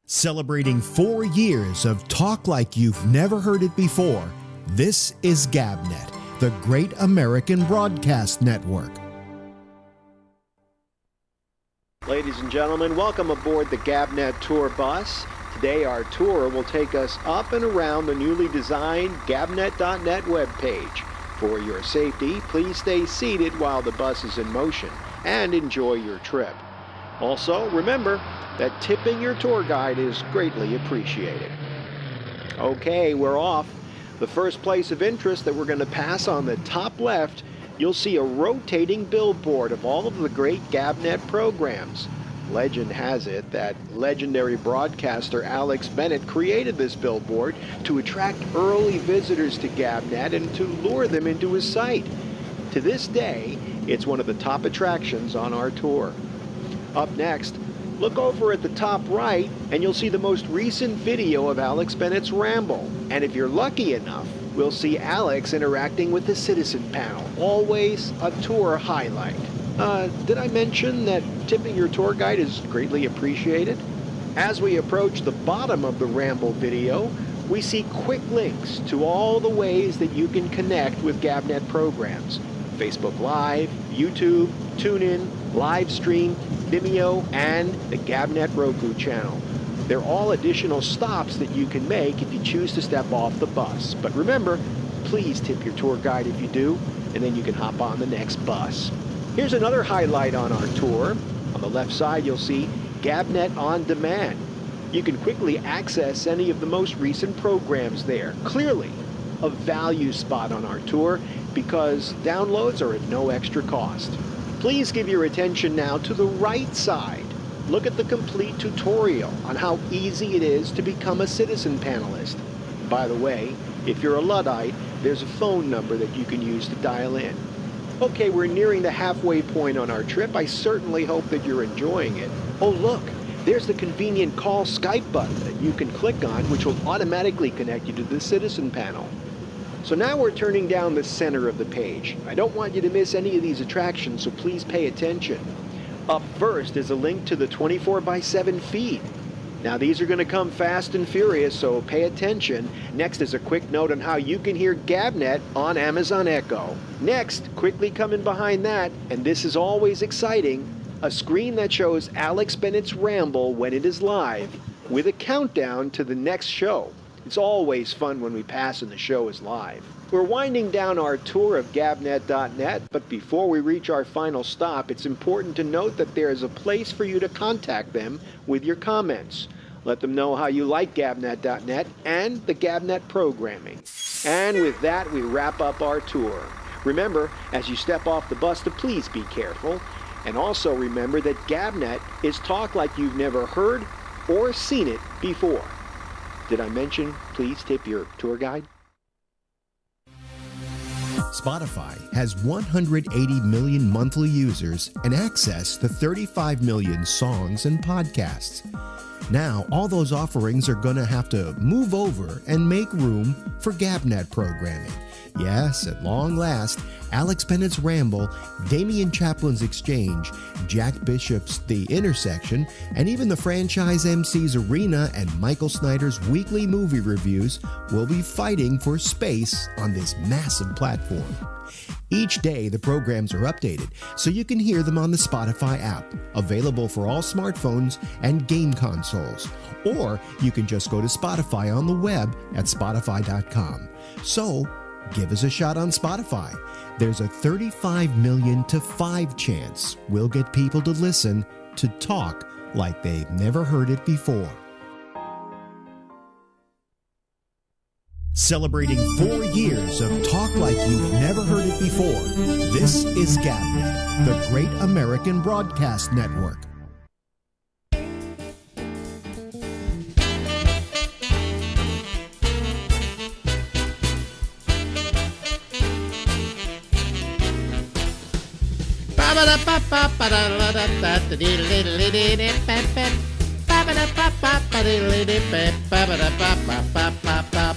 Celebrating 4 years of talk like you've never heard it before, this is GabNet, the Great American Broadcast Network. Ladies and gentlemen, welcome aboard the GabNet Tour bus. Today our tour will take us up and around the newly designed GabNet.net webpage. For your safety, please stay seated while the bus is in motion and enjoy your trip. Also, remember that tipping your tour guide is greatly appreciated. Okay, we're off. The first place of interest that we're going to pass on the top left, you'll see a rotating billboard of all of the great GabNet programs. Legend has it that legendary broadcaster Alex Bennett created this billboard to attract early visitors to GabNet and to lure them into his site. To this day, it's one of the top attractions on our tour. Up next, look over at the top right and you'll see the most recent video of Alex Bennett's Ramble. And if you're lucky enough, we'll see Alex interacting with the citizen panel. Always a tour highlight. Did I mention that tipping your tour guide is greatly appreciated? As we approach the bottom of the Ramble video, we see quick links to all the ways that you can connect with GabNet programs. Facebook Live, YouTube, TuneIn, Livestream, Vimeo, and the GabNet Roku channel. They're all additional stops that you can make if you choose to step off the bus. But remember, please tip your tour guide if you do, and then you can hop on the next bus. Here's another highlight on our tour. On the left side, you'll see GabNet On Demand. You can quickly access any of the most recent programs there. Clearly, a value spot on our tour because downloads are at no extra cost. Please give your attention now to the right side. Look at the complete tutorial on how easy it is to become a citizen panelist. By the way, if you're a Luddite, there's a phone number that you can use to dial in. Okay, we're nearing the halfway point on our trip. I certainly hope that you're enjoying it. Oh look, there's the convenient call Skype button that you can click on, which will automatically connect you to the citizen panel. So now we're turning down the center of the page. I don't want you to miss any of these attractions, so please pay attention. Up first is a link to the 24/7 feed. Now these are going to come fast and furious, so pay attention. Next is a quick note on how you can hear GabNet on Amazon Echo. Next, quickly coming behind that, and this is always exciting, a screen that shows Alex Bennett's Ramble when it is live, with a countdown to the next show. It's always fun when we pass and the show is live. We're winding down our tour of GabNet.net, but before we reach our final stop, it's important to note that there is a place for you to contact them with your comments. Let them know how you like GabNet.net and the GabNet programming. And with that, we wrap up our tour. Remember, as you step off the bus, to please be careful. And also remember that GabNet is talk like you've never heard or seen it before. Did I mention, please tip your tour guide? Spotify has 180 million monthly users and access to 35 million songs and podcasts. Now, all those offerings are going to have to move over and make room for GabNet programming. Yes, at long last, Alex Bennett's Ramble, Damian Chaplin's Exchange, Jack Bishop's The Intersection, and even the franchise MC's Arena and Michael Snyder's weekly movie reviews will be fighting for space on this massive platform. Each day, the programs are updated, so you can hear them on the Spotify app, available for all smartphones and game consoles. Or you can just go to Spotify on the web at spotify.com. So, give us a shot on Spotify. There's a 35 million to 5 chance we'll get people to listen to talk like they've never heard it before. Celebrating 4 years of talk like you've never heard it before, this is GabNet, the Great American Broadcast Network.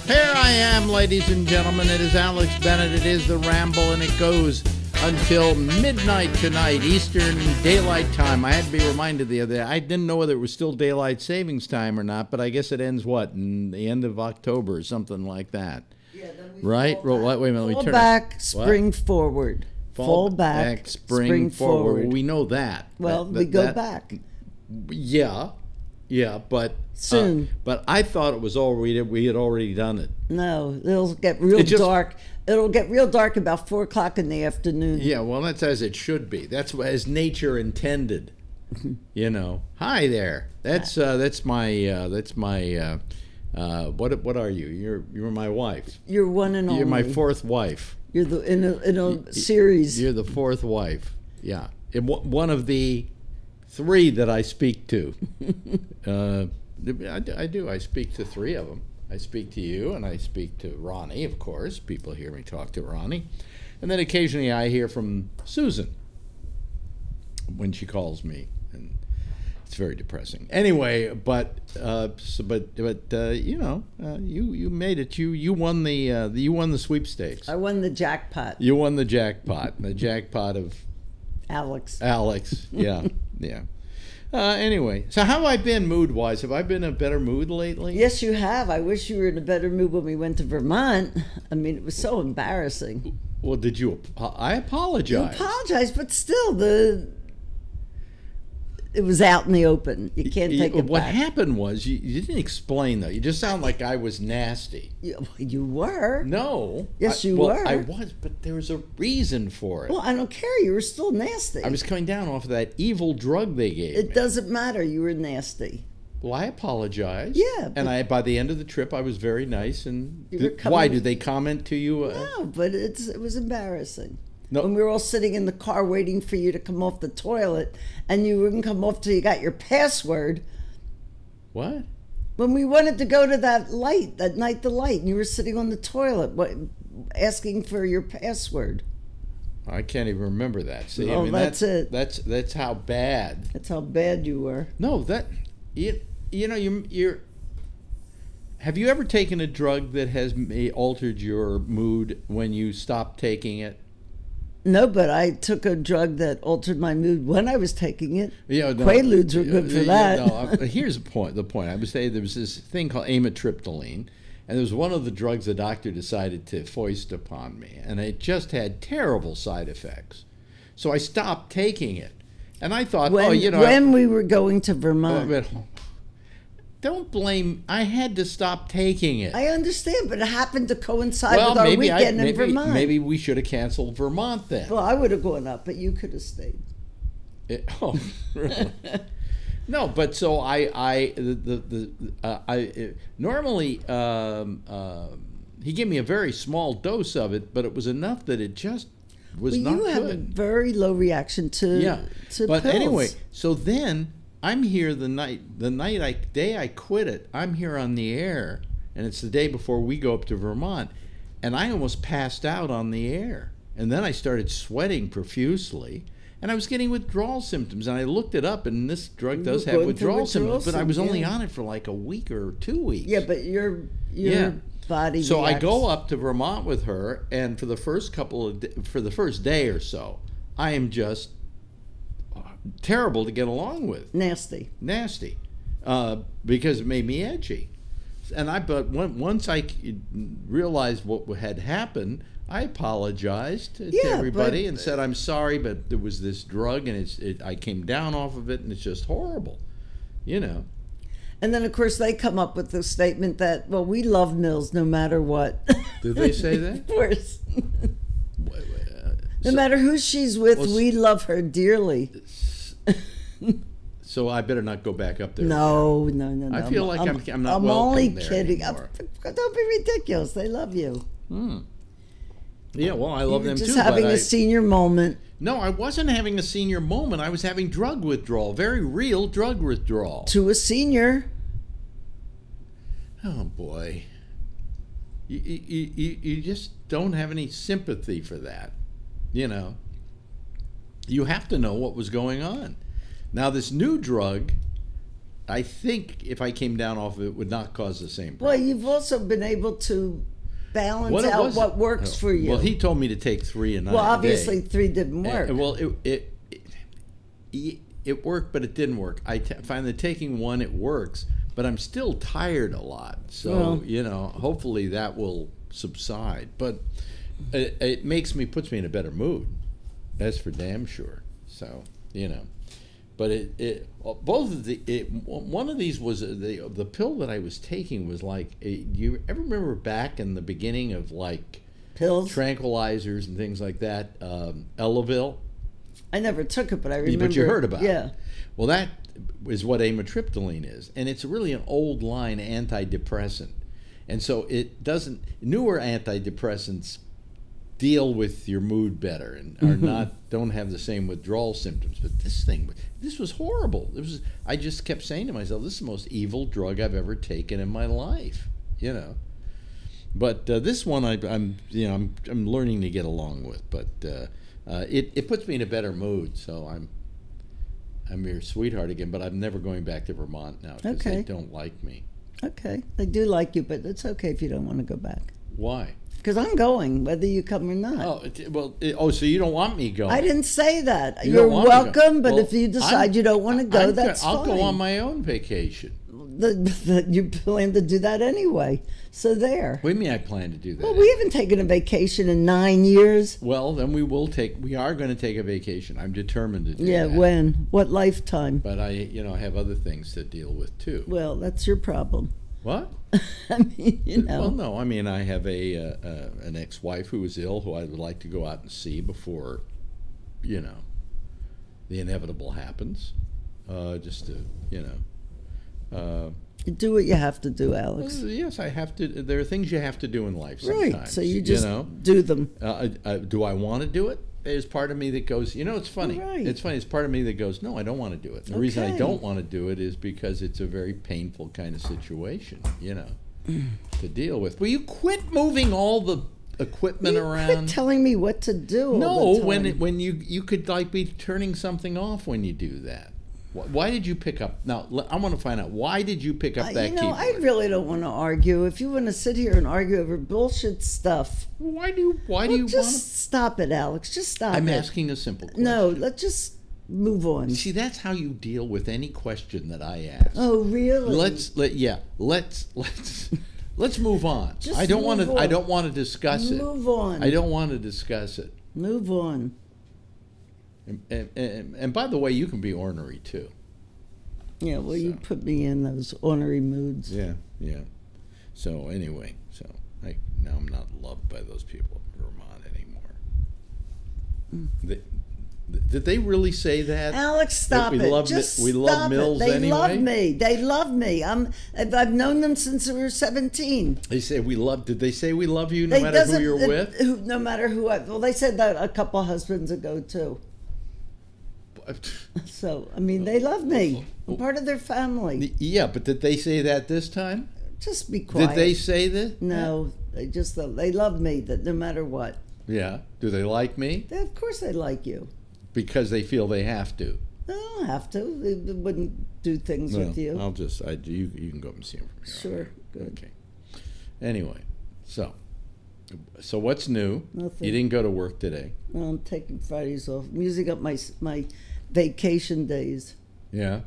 Here I am, ladies and gentlemen. It is Alex Bennett. It is the Ramble, and it goes until midnight tonight, Eastern Daylight Time. I had to be reminded the other day. I didn't know whether it was still Daylight Savings Time or not, but I guess it ends, what, in the end of October or something like that. Yeah, then we right? Fall Wait a minute, let me fall turn back, it. spring What? forward. Fall back, spring forward. Well, we know that. Well, we go back. Yeah, but soon. But I thought it was already, we had already done it. No, it'll get real dark. It'll get real dark about 4 o'clock in the afternoon. Yeah, well, that's as it should be. That's as nature intended. You know. Hi there. That's my what are you? You're my wife. You're one and only. You're my fourth wife. You're in a series. You're the fourth wife. Yeah, one of the 3 that I speak to. I do. I speak to 3 of them. I speak to you, and I speak to Ronnie, of course. People hear me talk to Ronnie. And then occasionally I hear from Susan when she calls me, and it's very depressing. Anyway, but you know, you made it. You won the sweepstakes. I won the jackpot. You won the jackpot. The jackpot of Alex. Yeah, yeah. Anyway, so how have I been mood-wise? Have I been in a better mood lately? Yes, you have. I wish you were in a better mood when we went to Vermont. I mean, it was so embarrassing. Well, did you? I apologize. You apologize, but still, it was out in the open. You can't take it back. What happened was, you didn't explain, though. You just sound like I was nasty. You were. No. Yes, you were. I was, but there was a reason for it. Well, I don't care. You were still nasty. I was coming down off of that evil drug they gave me. It doesn't matter. You were nasty. Well, I apologize. Yeah. And by the end of the trip, I was very nice. And coming, why? Did they comment to you? No, but it was embarrassing. No. When we were all sitting in the car waiting for you to come off the toilet, and you wouldn't come off till you got your password. What? When we wanted to go to that light, that night the light, and you were sitting on the toilet asking for your password. I can't even remember that. See, oh, I mean, that's it. That's how bad. That's how bad you were. No, you know, you're. Have you ever taken a drug that has altered your mood when you stopped taking it? No, but I took a drug that altered my mood when I was taking it. Yeah, no, Quaaludes were good for that. Here's the point. I would say there was this thing called amitriptyline, and it was one of the drugs the doctor decided to foist upon me, and it just had terrible side effects. So I stopped taking it, and I thought, when we were going to Vermont. Don't blame. I had to stop taking it. I understand, but it happened to coincide with our weekend in Vermont. Maybe we should have canceled Vermont then. Well, I would have gone up, but you could have stayed. Really? No, but so normally he gave me a very small dose of it, but it was enough that it just was not good. You have a very low reaction to but pills. Anyway, so then. I'm here the day I quit it. I'm here on the air, and it's the day before we go up to Vermont, and I almost passed out on the air. And then I started sweating profusely, and I was getting withdrawal symptoms. And I looked it up, and this drug does have withdrawal symptoms, but I was only on it for like a week or 2 weeks. Yeah, but your body. So reacts. I go up to Vermont with her, and for the first day or so, I am just terrible to get along with. Nasty. Because it made me edgy. But once I realized what had happened, I apologized to everybody and said, I'm sorry, but there was this drug, and I came down off of it, and it's just horrible, you know. And then, of course, they come up with the statement that, well, we love Mills no matter what. Did they say that? Of course. No matter who she's with, we love her dearly. So I better not go back up there. No. I feel like I'm not welcome only there kidding. anymore. Don't be ridiculous. They love you. Yeah, well, I love them too. Just having a senior moment. No, I wasn't having a senior moment. I was having drug withdrawal, very real drug withdrawal. To a senior. Oh boy, you just don't have any sympathy for that. You know, you have to know what was going on. Now, this new drug, I think if I came down off of it, would not cause the same problem. Well, you've also been able to balance What it out was- what works for you. Well, he told me to take 3 a night. Well, a day. obviously 3 didn't work. Well, it worked, but it didn't work. I find that taking 1, it works, but I'm still tired a lot. So, Well. hopefully that will subside. But it puts me in a better mood. That's for damn sure. So, But both of one of these was the pill that I was taking was like, you ever remember back in the beginning of like Pills? tranquilizers and things like that, Elavil? I never took it, but I remember. But you heard about yeah. it. Well, that is what amitriptyline is, and it's really an old line antidepressant. And so it doesn't. Newer antidepressants deal with your mood better and don't have the same withdrawal symptoms. But this was horrible. I just kept saying to myself, this is the most evil drug I've ever taken in my life. But this one I'm learning to get along with. But it puts me in a better mood. So I'm your sweetheart again. But I'm never going back to Vermont now because they don't like me. Okay. They do like you, but it's okay if you don't want to go back. Why? Because I'm going, whether you come or not. So you don't want me going? I didn't say that. You You're don't want me welcome, going. but Well, if you decide you don't want to go, that's I'll fine. go on my own vacation. You plan to do that anyway, so there. What do you mean I plan to do that? Well, we haven't taken a vacation in 9 years. Well, then we are going to take a vacation. I'm determined to do that. Yeah, when? What lifetime? But I have other things to deal with too. Well, that's your problem. What? I mean, Well, no. I mean, I have an ex-wife who is ill, who I would like to go out and see before, the inevitable happens. Just to, do what you have to do, Alex. Yes, I have to. There are things you have to do in life sometimes. Right, so you just do them. Do I want to do it? There's part of me that goes, it's funny. Right. It's funny. It's part of me that goes, no, I don't want to do it. And the reason I don't want to do it is because it's a very painful kind of situation, to deal with. Will you quit moving all the equipment around? Quit telling me what to do. No, all the time. when you could be turning something off when you do that. Why did you pick up? Now I want to find out, why did you pick up that keyboard? I really don't want to argue. If you want to sit here and argue over bullshit stuff, why do you want to? Just stop it, Alex. Just stop it. I'm asking a simple question. No, let's just move on. See, that's how you deal with any question that I ask. Oh, really? Let's move on. I don't want to discuss it. Move on. I don't want to discuss it. Move on. And by the way, you can be ornery too. Yeah, well, you put me in those ornery moods. Yeah. So anyway, now I'm not loved by those people in Vermont anymore. Did they really say that? Alex, stop it. We love Mills They anyway? love me. They love me. I've known them since we were 17. They say we love. Did they say we love you no matter who you're with? No matter who. Well, they said that a couple husbands ago too. So I mean, they love me. I'm part of their family. Yeah, but did they say that this time? Just be quiet. Did they say that? No, they love me. That no matter what. Yeah. Do they like me? Of course, they like you. Because they feel they have to. They don't have to. They wouldn't do things with you. You can go up and see them from here. Sure. Good. Okay. Anyway, so what's new? Nothing. You didn't go to work today. Well, I'm taking Fridays off. I'm using up my vacation days. Yeah.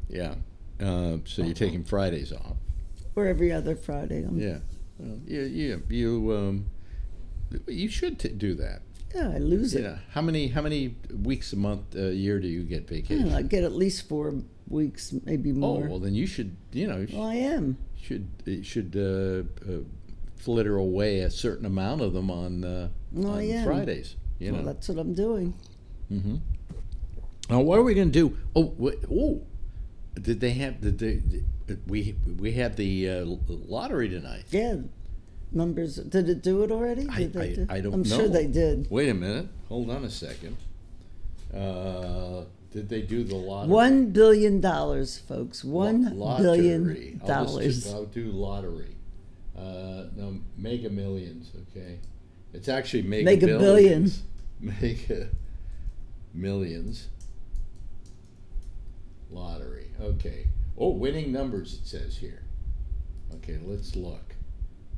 So you're taking Fridays off. Or every other Friday. Yeah. Well, you should do that. Yeah, I lose it. Yeah. How many weeks a year do you get vacation? I get at least 4 weeks, maybe more. Oh, well then you should. Well, I am. Should flitter away a certain amount of them on Fridays. Well, that's what I'm doing. Mm-hmm. Now, what are we going to do? We had the lottery tonight. Yeah. Numbers. Did it do it already? I don't know. I'm sure they did. Wait a minute. Hold on a second. Did they do the lottery? $1 billion, folks. $1 billion. I'll do lottery. No, Mega Millions. Okay, it's actually Mega Billions. Mega Millions. Lottery. Okay. Oh, winning numbers. It says here. Okay, let's look.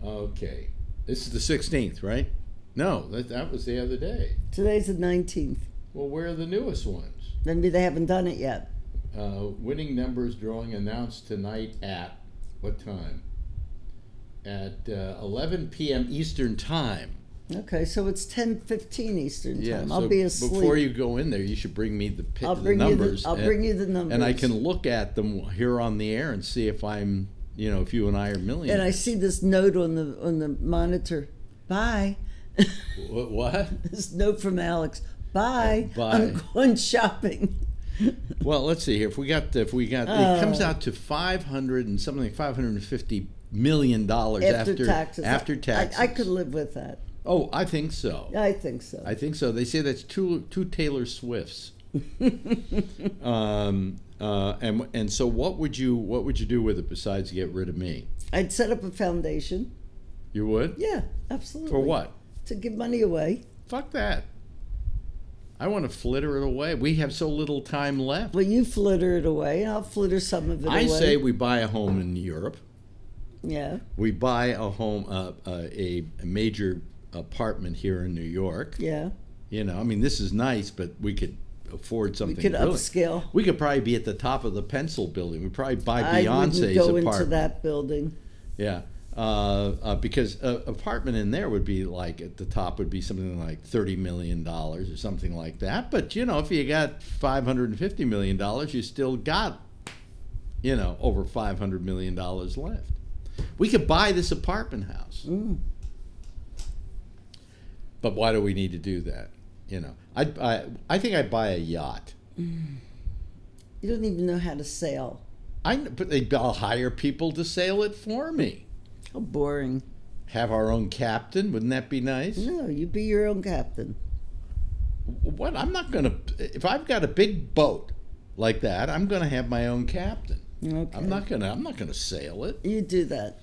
Okay. This is the 16th, right? No, that was the other day. Today's the 19th. Well, where are the newest ones? Maybe they haven't done it yet. Winning numbers drawing announced tonight at what time? At 11 p.m. Eastern Time. Okay, so it's 10:15 Eastern Time. Yeah, I'll so be asleep. before you go in there, you should bring me the I'll bring numbers. I'll bring you the numbers. And I can look at them here on the air and see if I'm, if you and I are millionaires. And I see this note on the monitor. Bye. What? This note from Alex. Bye. Bye. I'm going shopping. Well, let's see here. If we got, it comes out to $550 million after taxes. After taxes. I could live with that. Oh, I think so. I think so. I think so. They say that's two Taylor Swifts. And so what would you do with it besides get rid of me? I'd set up a foundation. You would? Yeah, absolutely. For what? To give money away. Fuck that. I want to flitter it away. We have so little time left. Well, you flitter it away, and I'll flitter some of it away. I say we buy a home in Europe. Yeah. We buy a home, a major apartment here in New York. Yeah. This is nice, but we could afford something. We could brilliant. Upscale. We could probably be at the top of the pencil building. We'd probably buy Beyonce's apartment. I wouldn't go into that building. Yeah. Because an apartment in there would be like, at the top would be something like $30 million or something like that. But, if you got $550 million, you still got, over $500 million left. We could buy this apartment house. Mm. But why do we need to do that? I think I'd buy a yacht. You don't even know how to sail. But I'll hire people to sail it for me. How boring. Have our own captain. Wouldn't that be nice? No, you be your own captain. What? I'm not going to... If I've got a big boat like that, I'm going to have my own captain. Okay. I'm not gonna sail it. You do that.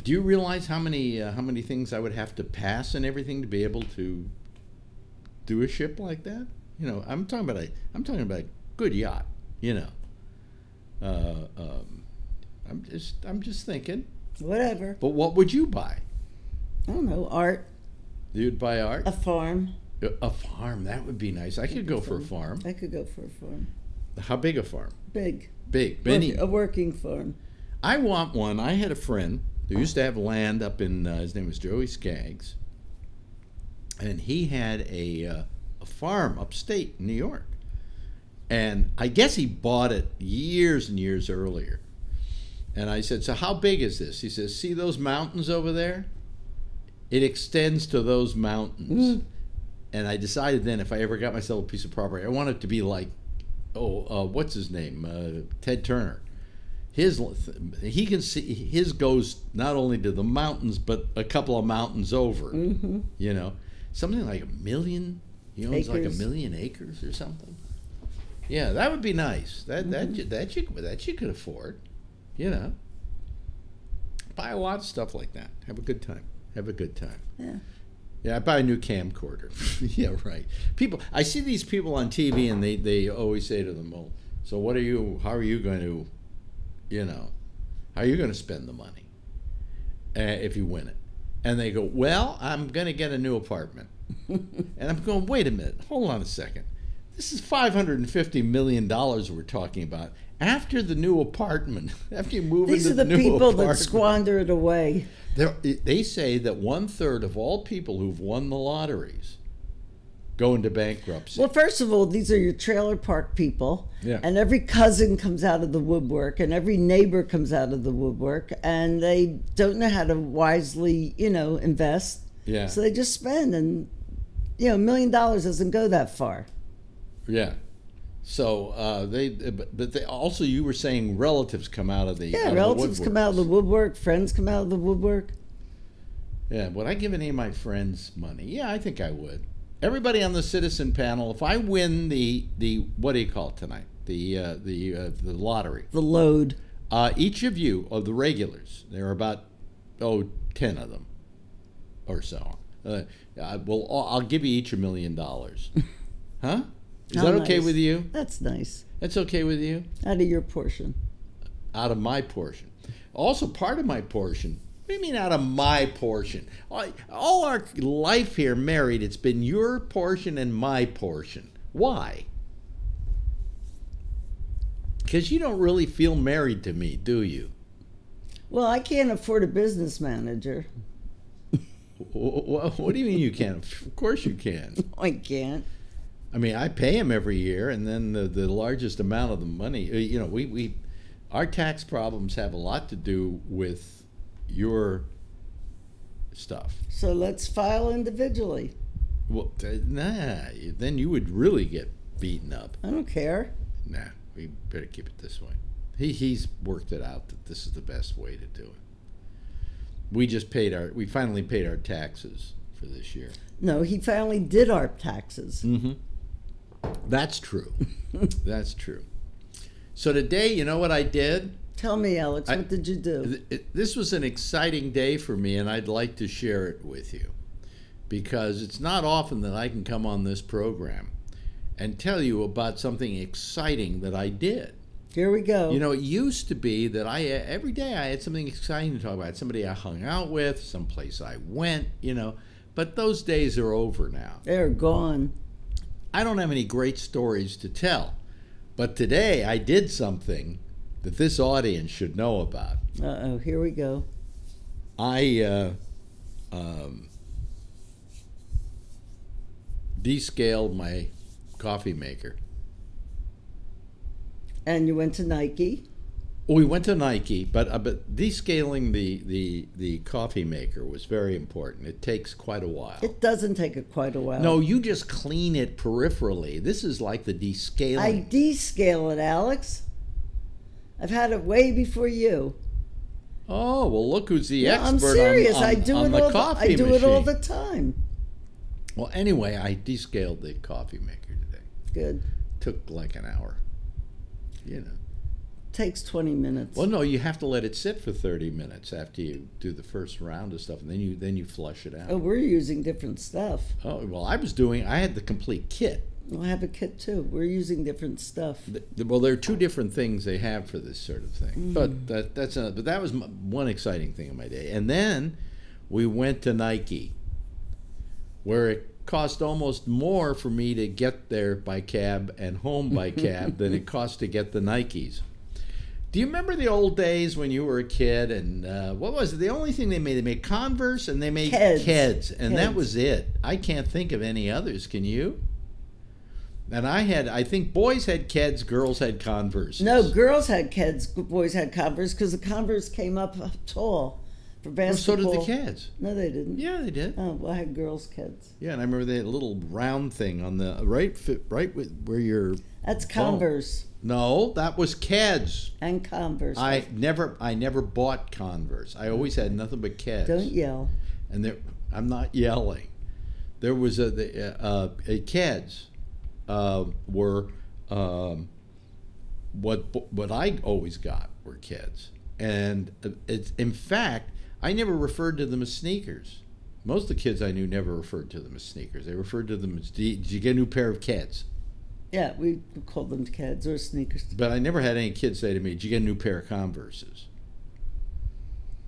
Do you realize how many things I would have to pass and everything to be able to do a ship like that? I'm talking about a good yacht. I'm just thinking. Whatever. But what would you buy? I don't know. Art. You'd buy art? A farm. A farm, that would be nice. I could go for a farm. I could go for a farm. How big a farm? Big. Benny. A working farm. I want one. I had a friend who used to have land up in, his name was Joey Skaggs, and he had a farm upstate in New York. And I guess he bought it years and years earlier. And I said, so how big is this? He says, see those mountains over there? It extends to those mountains. Mm. And I decided then if I ever got myself a piece of property, I want it to be like, what's his name? Ted Turner. He can see his goes not only to the mountains but a couple of mountains over. Mm-hmm. Something like 1 million. He owns like 1 million acres or something. Yeah, that would be nice. That you could afford. Buy a lot of stuff like that. Have a good time. Yeah. Yeah, I buy a new camcorder. Yeah, right. I see these people on TV, and they always say to them, "Well, so how are you going to, how are you going to spend the money if you win it?" And they go, "Well, I'm going to get a new apartment." And I'm going, "Wait a minute, hold on a second. This is $550 million we're talking about. After the new apartment, after you move These into the new people apartment, that squander it away." They say that 1/3 of all people who've won the lotteries go into bankruptcy. Well, first of all, these are your trailer park people. Yeah. And every cousin comes out of the woodwork, and every neighbor comes out of the woodwork, and they don't know how to wisely, invest. Yeah. So they just spend, and $1 million doesn't go that far. Yeah. So but they also, you were saying relatives come out of the relatives come out of the woodwork, friends come out of the woodwork. Yeah, would I give any of my friends money? Yeah, I think I would. Everybody on the citizen panel, if I win the what do you call it tonight? The lottery. The load. Each of you, of the regulars, there are about 10 of them or so. I'll give you each $1 million. Huh? Is that okay with you? That's nice. That's okay with you? Out of your portion. Out of my portion. Also, part of my portion What do you mean out of my portion? All our life here married, it's been your portion and my portion. Why? Because you don't really feel married to me, do you? Well, I can't afford a business manager. What do you mean you can't? Of course you can. I can't. I mean, I pay him every year, and then the largest amount of the money, our tax problems have a lot to do with your stuff. So let's file individually. Well, then you would really get beaten up. I don't care. Nah, we better keep it this way. He's worked it out that this is the best way to do it. We finally paid our taxes for this year. No, he finally did our taxes. Mm-hmm. That's true. That's true. So today, you know what I did? Tell me, Alex, what did you do? This was an exciting day for me, and I'd like to share it with you, because it's not often that I can come on this program and tell you about something exciting that I did. Here we go. You know, it used to be that every day I had something exciting to talk about. Somebody I hung out with, someplace I went, but those days are over now. They're gone. I don't have any great stories to tell, but today I did something that this audience should know about. Uh-oh, here we go. I descaled my coffee maker. And you went to Nike? Well, we went to Nike, but descaling the coffee maker was very important. It takes quite a while. It doesn't take quite a while. No, you just clean it peripherally. This is like the descaling. I descale it, Alex. I've had it way before you. Oh, well, look who's the expert I'm serious. on I do the coffee I do machine. it all the time. Well, anyway, I descaled the coffee maker today. Good. Took like an hour. Takes 20 minutes. Well, no, you have to let it sit for 30 minutes after you do the first round of stuff, and then you flush it out. Oh, we're using different stuff. Oh, well, I had the complete kit. I have a kit too. We're using different stuff. Well, there are two different things they have for this sort of thing. But that was one exciting thing of my day. And then we went to Nike, where it cost almost more for me to get there by cab and home by cab than it cost to get the Nikes. Do you remember the old days when you were a kid, and what was it? The only thing they made Converse, and they made Keds, and that was it. I can't think of any others. Can you? And I think boys had Keds, girls had Converse. No, girls had Keds, boys had Converse, because the Converse came up tall for basketball. Well, so did the Keds. No, they didn't. Yeah, they did. Oh, well, I had girls' Keds. Yeah, and I remember they had a little round thing on the right where your. That's Converse. No, that was Keds. And Converse. I never bought Converse. I always had nothing but Keds. Don't yell. And I'm not yelling. There was a Keds were what I always got were Keds, and it's in fact I never referred to them as sneakers. Most of the kids I knew never referred to them as sneakers. They referred to them as, did you get a new pair of Keds? Yeah, we called them Keds or sneakers. But I never had any kids say to me, did you get a new pair of Converses?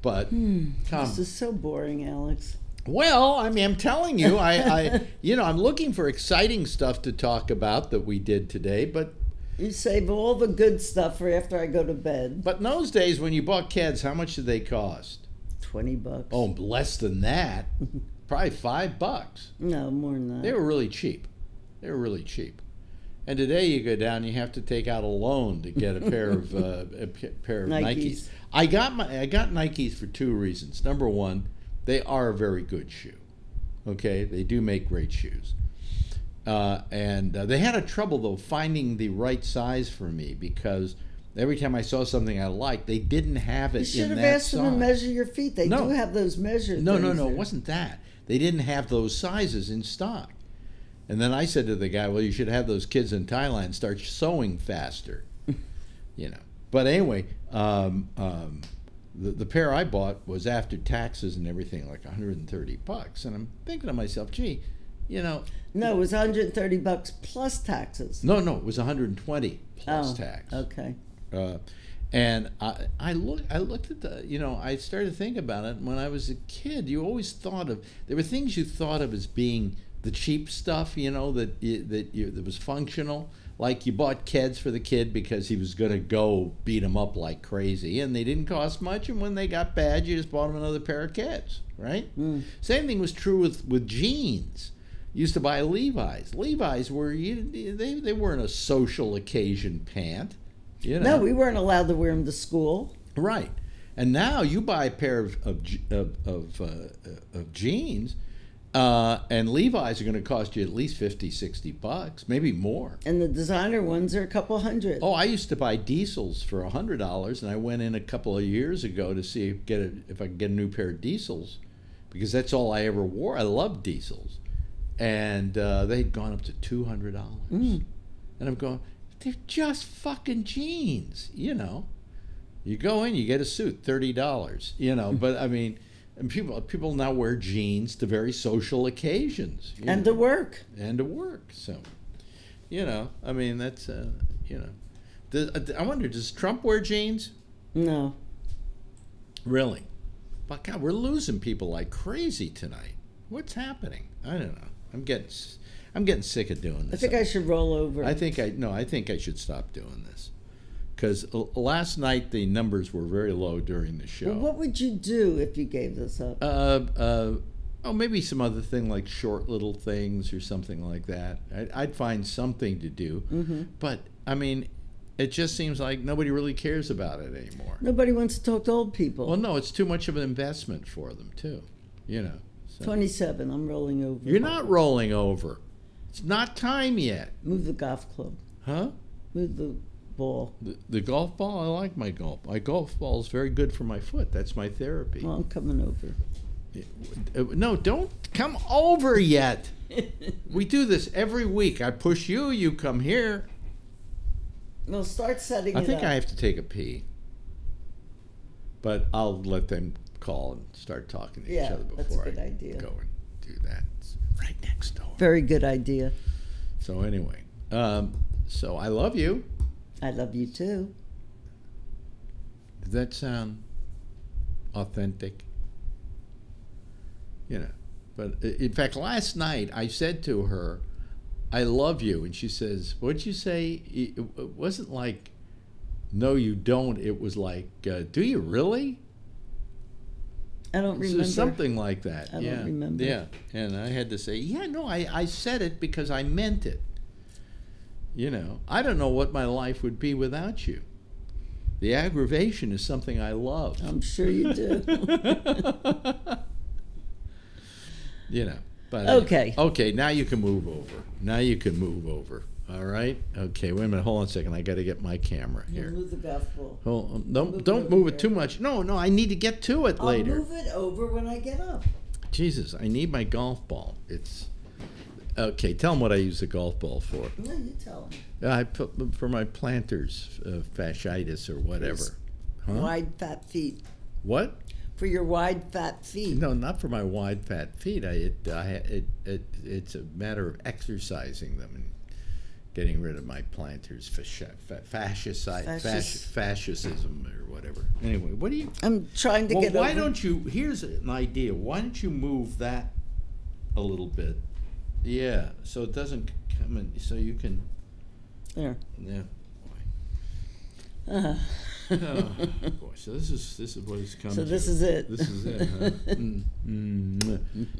But this is so boring, Alex. Well, I mean, I'm telling you, I'm looking for exciting stuff to talk about that we did today, but you save all the good stuff for after I go to bed. But in those days, when you bought Keds, how much did they cost? $20. Oh, less than that. Probably $5. No, more than that. They were really cheap. And today you go down, you have to take out a loan to get a pair of Nikes. I got Nikes for two reasons. Number one, they are a very good shoe. Okay, they do make great shoes. And they had a trouble though finding the right size for me, because every time I saw something I liked, they didn't have it in that size. You should have asked them to measure your feet. They do have those measure No, things it wasn't that. They didn't have those sizes in stock. And then I said to the guy, well, you should have those kids in Thailand start sewing faster. But anyway, the pair I bought was after taxes and everything like $130. And I'm thinking to myself, gee, No, it was $130 plus taxes. No, it was $120 plus tax. Okay. And I looked at the, I started to think about it. When I was a kid, you always thought of, there were things you thought of as being the cheap stuff, that was functional. Like you bought Keds for the kid because he was going to go beat him up like crazy, and they didn't cost much. And when they got bad, you just bought him another pair of Keds, right? Same thing was true with jeans. You used to buy Levi's. Levi's were they weren't a social occasion pant. No, we weren't allowed to wear them to school. Right, and now you buy a pair of jeans. And Levi's are going to cost you at least $50-$60, maybe more. And the designer ones are a couple hundred. Oh, I used to buy Diesels for $100, and I went in a couple of years ago to see if I could get a new pair of Diesels, because that's all I ever wore. I loved Diesels, and they'd gone up to $200. And I'm going, they're just fucking jeans, You go in, you get a suit, $30, But I mean. And people now wear jeans to very social occasions. And to work. So, I mean, that's, I wonder, does Trump wear jeans? No. Really? But God, we're losing people like crazy tonight. What's happening? I don't know. I'm getting sick of doing this. I think I should roll over. I think I should stop doing this. Because last night the numbers were very low during the show. Well, what would you do if you gave this up? Maybe some other thing like short little things or something like that. I'd find something to do. But, I mean, it just seems like nobody really cares about it anymore. Nobody wants to talk to old people. Well, no, it's too much of an investment for them, too. So. 27, I'm rolling over. You're not rolling over. It's not time yet. Move the golf club. Huh? Move the ball. The golf ball? I like my golf. My golf ball is very good for my foot. That's my therapy. Well, I'm coming over. No, don't come over yet. We do this every week. I push you, you come here. No, start setting it up. I think I have to take a pee. But I'll let them call and start talking to each other before I go and do that. It's right next door. Very good idea. So anyway, so I love you. I love you too. Does that sound authentic? But in fact, last night I said to her, I love you. And she says, what'd you say? It wasn't like, no, you don't. It was like, do you really? I don't remember. So something like that. I don't remember. Yeah. And I had to say, I said it because I meant it. I don't know what my life would be without you. The aggravation is something I love. I'm sure you do. But okay. Okay, now you can move over. All right? Okay, wait a minute. Hold on a second. I got to get my camera here. Move the golf ball. Don't move it too much. No, I need to get to it later. I'll move it over when I get up. Jesus, I need my golf ball. Okay, tell them what I use the golf ball for. No, you tell them. I put them for my plantar's fasciitis or whatever. Wide, fat feet. What? For your wide, fat feet. No, not for my wide, fat feet. It's a matter of exercising them and getting rid of my plantar's fascism or whatever. Anyway, what do you? I'm trying to get over. Why don't you? Here's an idea. Why don't you move that a little bit? Yeah, so it doesn't come in, so you can. There. Yeah. Boy. Oh, boy. So this is what it's coming. So this is it. This is it. Huh?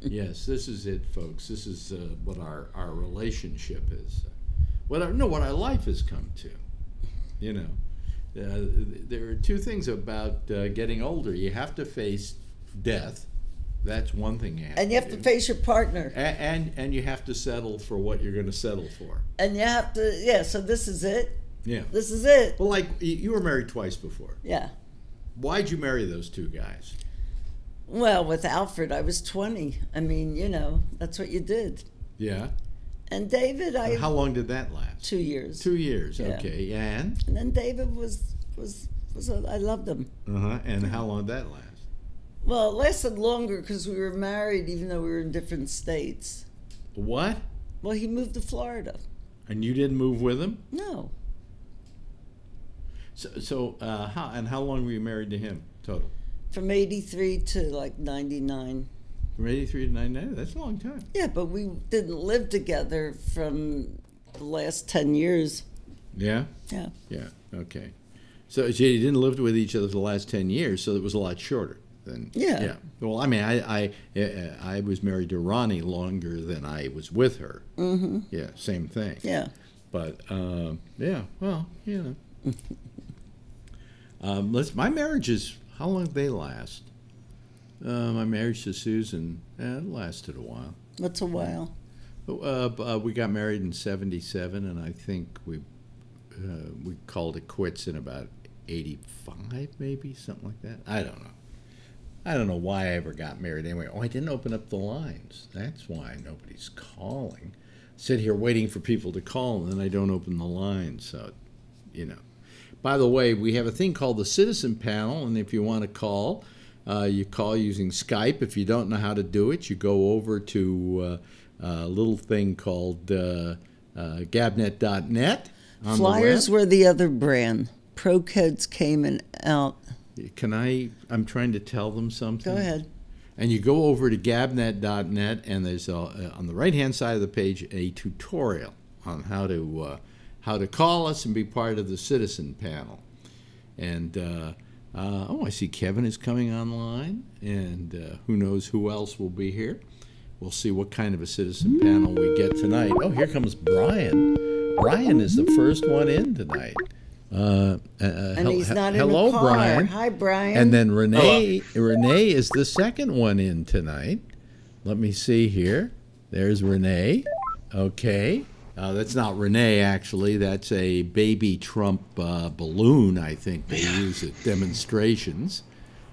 Yes, this is it, folks. This is what our relationship is. What our life has come to. There are two things about getting older. You have to face death. That's one thing you have and you have to face your partner. And you have to settle for what you're going to settle for. And you have to, so this is it. Yeah. This is it. Well, like, you were married twice before. Yeah. Why'd you marry those two guys? Well, with Alfred, I was 20. I mean, that's what you did. Yeah. And David, How long did that last? 2 years. 2 years, Yeah. okay. And then David was I loved him. Uh-huh. And how long did that last? Well, it lasted longer because we were married even though we were in different states. What? Well, he moved to Florida. And you didn't move with him? No. How long were you married to him total? From 83 to like 99. From 83 to 99? That's a long time. Yeah, but we didn't live together from the last 10 years. Yeah? Yeah. Yeah, okay. So you didn't live with each other for the last 10 years, so it was a lot shorter. Yeah. Well, I mean, I was married to Ronnie longer than I was with her. Mm-hmm. Yeah, same thing. Yeah. But yeah, well, my marriages, how long did they last? My marriage to Susan lasted a while. What's a while? We got married in '77, and I think we called it quits in about '85, maybe something like that. I don't know. I don't know why I ever got married anyway. Oh, I didn't open up the lines. That's why nobody's calling. Sit here waiting for people to call, and then I don't open the lines. So, By the way, we have a thing called the Citizen Panel, and if you want to call, you call using Skype. If you don't know how to do it, you go over to a little thing called gabnet.net. Flyers were the other brand. ProKids came out. I'm trying to tell them something. Go ahead. And you go over to gabnet.net, and there's on the right-hand side of the page a tutorial on how to call us and be part of the Citizen Panel. And I see Kevin is coming online, and who knows who else will be here. We'll see what kind of a Citizen Panel we get tonight. Oh, here comes Brian. Brian is the first one in tonight. And he's not in hello, the car. Brian. Hi, Brian. And then Renee is the second one in tonight. Let me see here. There's Renee. Okay. That's not Renee, actually. That's a baby Trump balloon, I think they use at demonstrations.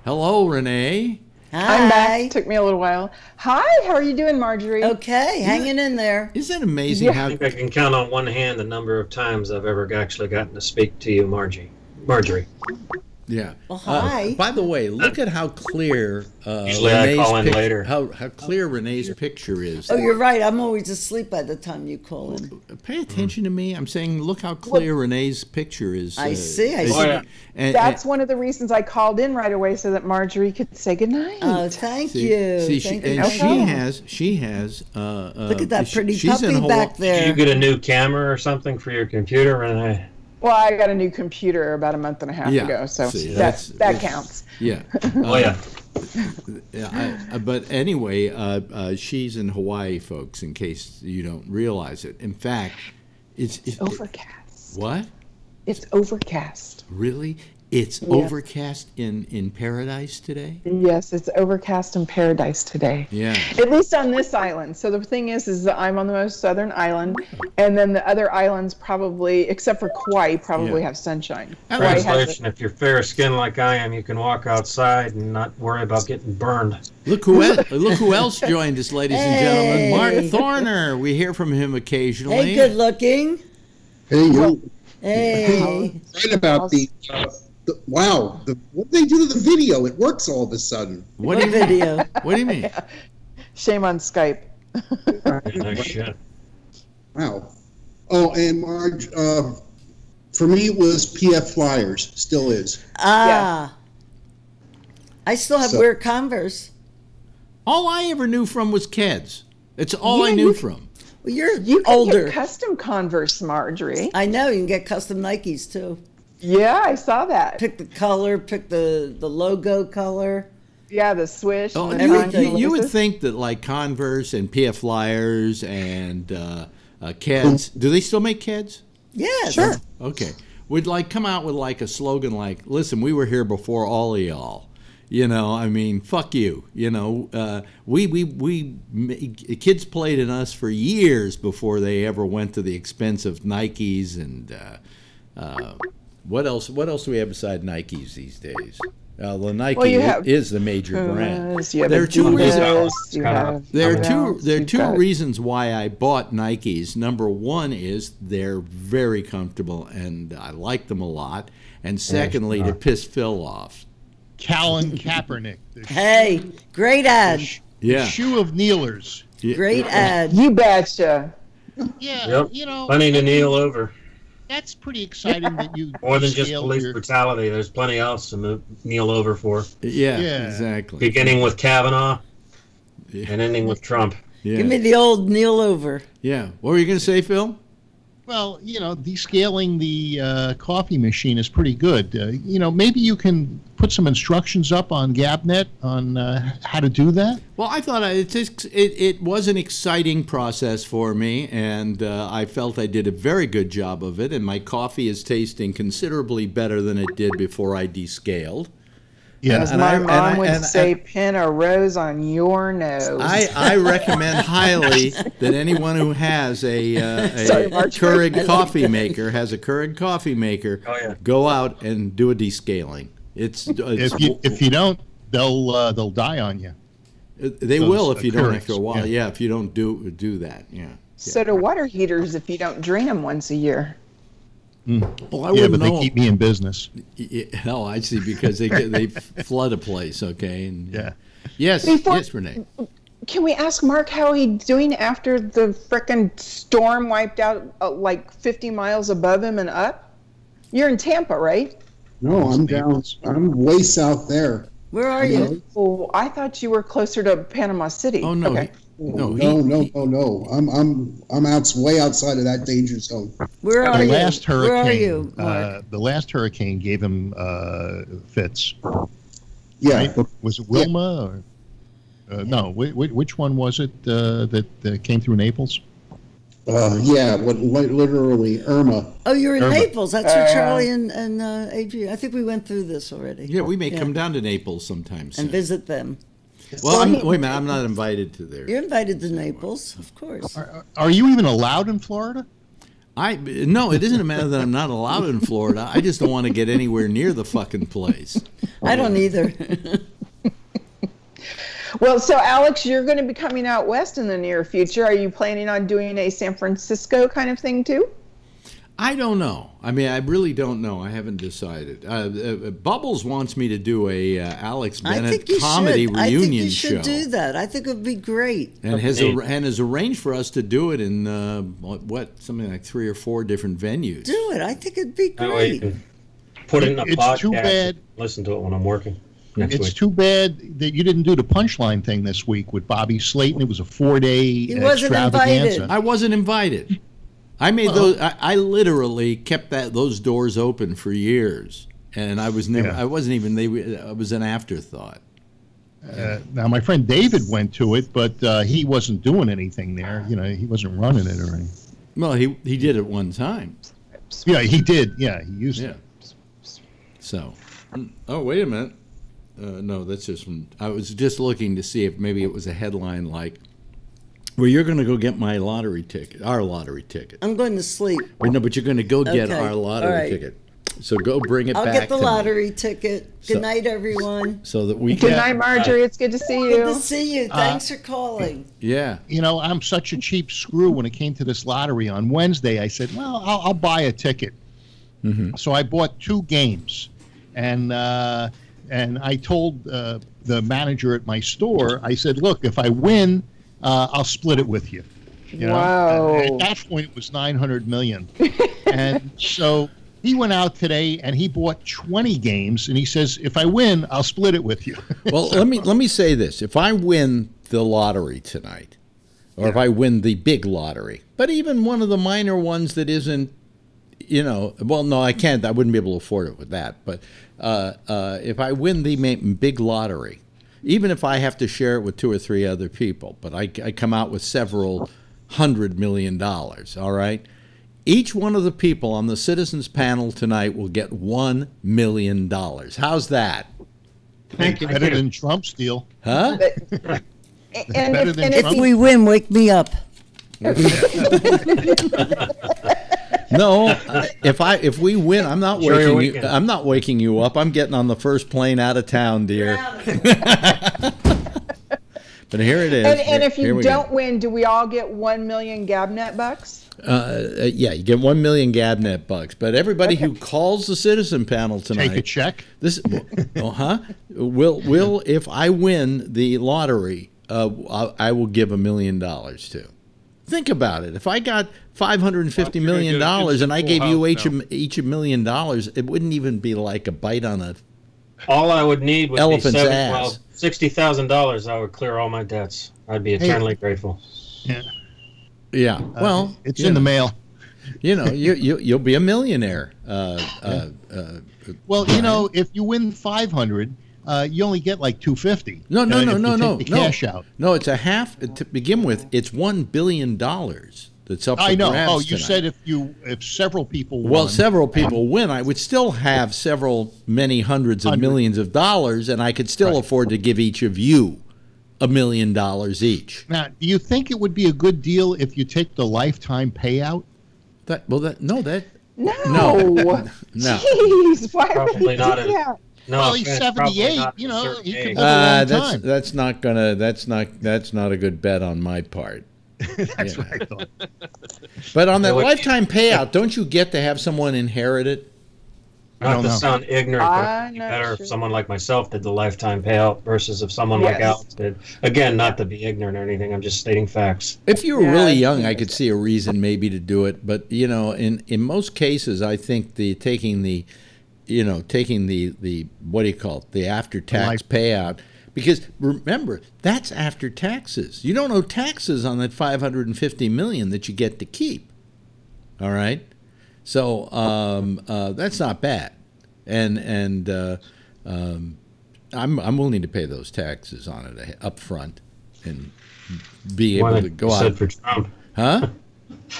Hello, Renee. Hi. I'm back. Took me a little while. Hi, how are you doing, Marjorie? Okay, hanging in there. Isn't it amazing how... I think I can count on one hand the number of times I've ever actually gotten to speak to you, Marjorie. Yeah. Well, hi. By the way, look at how clear Usually I call in later. How clear Renee's picture is. Oh, you're right. I'm always asleep by the time you call in. Pay attention to me. I'm saying, look how clear Renee's picture is. I see. I is- see. yeah. That's one of the reasons I called in right away so that Marjorie could say goodnight. Oh, thank See, you. see, Thank she, you. and No she has. Look at that pretty she's in puppy Hawaii. back Did there. you get a new camera or something for your computer, Renee? Well, I got a new computer about a month and a half Yeah. ago, so See, that counts. Yeah. Oh, yeah. But anyway, she's in Hawaii, folks. In case you don't realize it. In fact, it's Overcast. What? It's overcast. Really? It's overcast in paradise today? Yes, it's overcast in paradise today. Yeah. At least on this island. So the thing is that I'm on the most southern island, and then the other islands probably, except for Kauai, probably have sunshine. Kauai has Translation, if you're fair skinned like I am, you can walk outside and not worry about getting burned. Look who else joined us, ladies and gentlemen. Mark Thorner. We hear from him occasionally. Hey, good looking. Hey, you. Hey. Right about wow, what did they do to the video? It works all of a sudden. What do you mean? video? What do you mean? shame on Skype. No shit. Wow. Oh, and Marge, for me it was PF Flyers, still is. Ah. I still have wear Converse. All I ever knew from was Keds. It's all I knew from. Well, you're You can older. get custom Converse, Marjorie. I know. You can get custom Nikes, too. Yeah, I saw that. Pick the color, pick the logo color. Yeah, the swish. Oh, and the you, everything. you would think that like Converse and PF Flyers and Keds, do they still make Keds? Yeah, Sure. Okay. Would like come out with like a slogan like, listen, we were here before all of y'all. You know, I mean, fuck you. You know, kids played in us for years before they ever went to the expense of Nikes and what else? What else do we have beside Nikes these days? Well, Nike is the major brand. There are two reasons. There are two reasons why I bought Nikes. Number one is they're very comfortable and I like them a lot. And secondly, to piss Phil off. Colin Kaepernick. Hey, great ad. Yeah. Shoe of kneelers. Great ad. You betcha. Yeah, Yep. you know. Plenty to kneel over. that's pretty exciting that you More than just scaled police your- brutality. There's plenty else to kneel over for. Yeah, Yeah. exactly. Beginning with Kavanaugh Yeah. and ending with Trump. Yeah. Give me the old kneel over. Yeah. What were you going to say, Phil? Well, descaling the coffee machine is pretty good. Maybe you can put some instructions up on GabNet on how to do that. Well, I thought it was an exciting process for me, and I felt I did a very good job of it, and my coffee is tasting considerably better than it did before I descaled. Yeah. As my mom would say, pin a rose on your nose. I recommend highly that anyone who has a Keurig coffee maker Oh, yeah. go out and do a descaling. If you don't, they'll die on you. They those will if you don't Keurigs, after a while. yeah. Yeah, if you don't do that. Yeah. So do water heaters if you don't drain them once a year. Well, I Yeah, wouldn't but they know. keep me in business. Hell, I see, because they flood a place. Okay. And, Yeah. Yes. Before- Yes, Renee. Can we ask Mark how he's doing after the frickin' storm wiped out like 50 miles above him and up? You're in Tampa, right? No, I'm down. I'm way south there. Where are you? Oh, I thought you were closer to Panama City. Oh no. Okay. No. No. I'm way outside of that danger zone. Where are The you? last hurricane, Where are you, Mark? the last hurricane gave him fits. Yeah, Right? Was it Wilma or no? Which one was it that came through Naples? literally Irma. Oh, you're in Irma. Naples. That's where Charlie and Adrian. I think we went through this already. Yeah, we may come down to Naples sometime soon. and visit them. Well, wait a minute. I'm not invited to there. You're invited to Naples, of course. Are you even allowed in Florida? No, it isn't a matter that I'm not allowed in Florida. I just don't want to get anywhere near the fucking place. I don't either. Well, so Alex, you're going to be coming out west in the near future. Are you planning on doing a San Francisco kind of thing too? I don't know. I mean, I really don't know. I haven't decided. Bubbles wants me to do a Alex I Bennett think you comedy should. reunion I think you show, should do that. I think it would be great. and has arranged for us to do it in something like 3 or 4 different venues. Do it. I think it'd be That way you great. can put it in a It's podcast. too bad. Listen to it when I'm working next It's week. too bad that you didn't do the punchline thing this week with Bobby Slayton. It was a 4-day He wasn't extravaganza. invited. I wasn't invited. I made those. I literally kept those doors open for years, and I was never. Yeah. I wasn't even. It was an afterthought. Now, my friend David went to it, but he wasn't doing anything there. He wasn't running it or anything. Well, he did it one time. Yeah, he did. Yeah, he used Yeah. it. So, oh wait a minute. No, that's just from. I was just looking to see if maybe it was a headline like, "Well, you're going to go get my lottery ticket, our lottery ticket." I'm going to sleep. Wait, no, but you're going to go get Okay, our lottery all right. ticket. So go bring it I'll back. get the to me lottery ticket. Good night, everyone. so that we Good can. night, Marjorie. It's good to see Good to you. see you. Thanks for calling. Yeah. I'm such a cheap screw when it came to this lottery. On Wednesday, I said, well, I'll buy a ticket. Mm-hmm. So I bought 2 games. And I told the manager at my store, I said, look, if I win, I'll split it with you. Wow. At that point, it was $900 million. And so he went out today and he bought 20 games, and he says, if I win, I'll split it with you. Well, let me say this: if I win the lottery tonight, or if I win the big lottery, but even one of the minor ones that isn't, well, no, I can't. I wouldn't be able to afford it with that. But if I win the big lottery, even if I have to share it with 2 or 3 other people, but I come out with several $100 million, all right? Each one of the people on the citizens panel tonight will get $1 million. How's that? Thank you. Better than Trump's deal. Huh? And Better if, than and Trump. if If we win, wake me up. No, if we win, I'm not Enjoy your waking you. weekend. I'm not waking you up. I'm getting on the first plane out of town, dear. But here it is. and if Here you we go. don't win, do we all get 1 million Gabnet bucks? Yeah, you get 1 million Gabnet bucks. But everybody who calls the citizen panel tonight, Take a check. will if I win the lottery, I will give $1 million to. Think about it. If I got $550 million and I gave you each $1 million, it wouldn't even be like a bite on a all I would need would elephant's be ass. $60,000. I would clear all my debts. I'd be eternally grateful. Yeah. Well, it's in the mail. You know, you'll be a millionaire. Well, you know, if you win 500, you only get like 250. No. The cash out. No, it's a half to begin with. It's $1 billion that's up for I know. grabs Oh, you tonight. said if several people won. Well, several people win, I would still have many hundreds of millions of dollars, and I could still afford to give each of you $1 million each. Now, do you think it would be a good deal if you take the lifetime payout? No. No. Jeez, why Probably would we not do in- that? No, Well, he's offense, probably 78. not You to a know, certain he could age. live a long time. That's not a good bet on my part. That's what I thought. But on that It would- lifetime payout, don't you get to have someone inherit it? Not don't to know. sound ignorant, but I'm it'd be not better sure. if someone like myself did the lifetime payout versus if someone like Yes. Alex did. Again, not to be ignorant or anything. I'm just stating facts. If you were Yeah, really I young, think I could see a reason maybe to do it. But you know, in most cases, I think taking the what do you call it, the after tax payout, because remember that's after taxes. You don't owe taxes on that $550 million that you get to keep. All right, so that's not bad, and I'm willing to pay those taxes on it up front and be able to go said out. for Trump. Huh?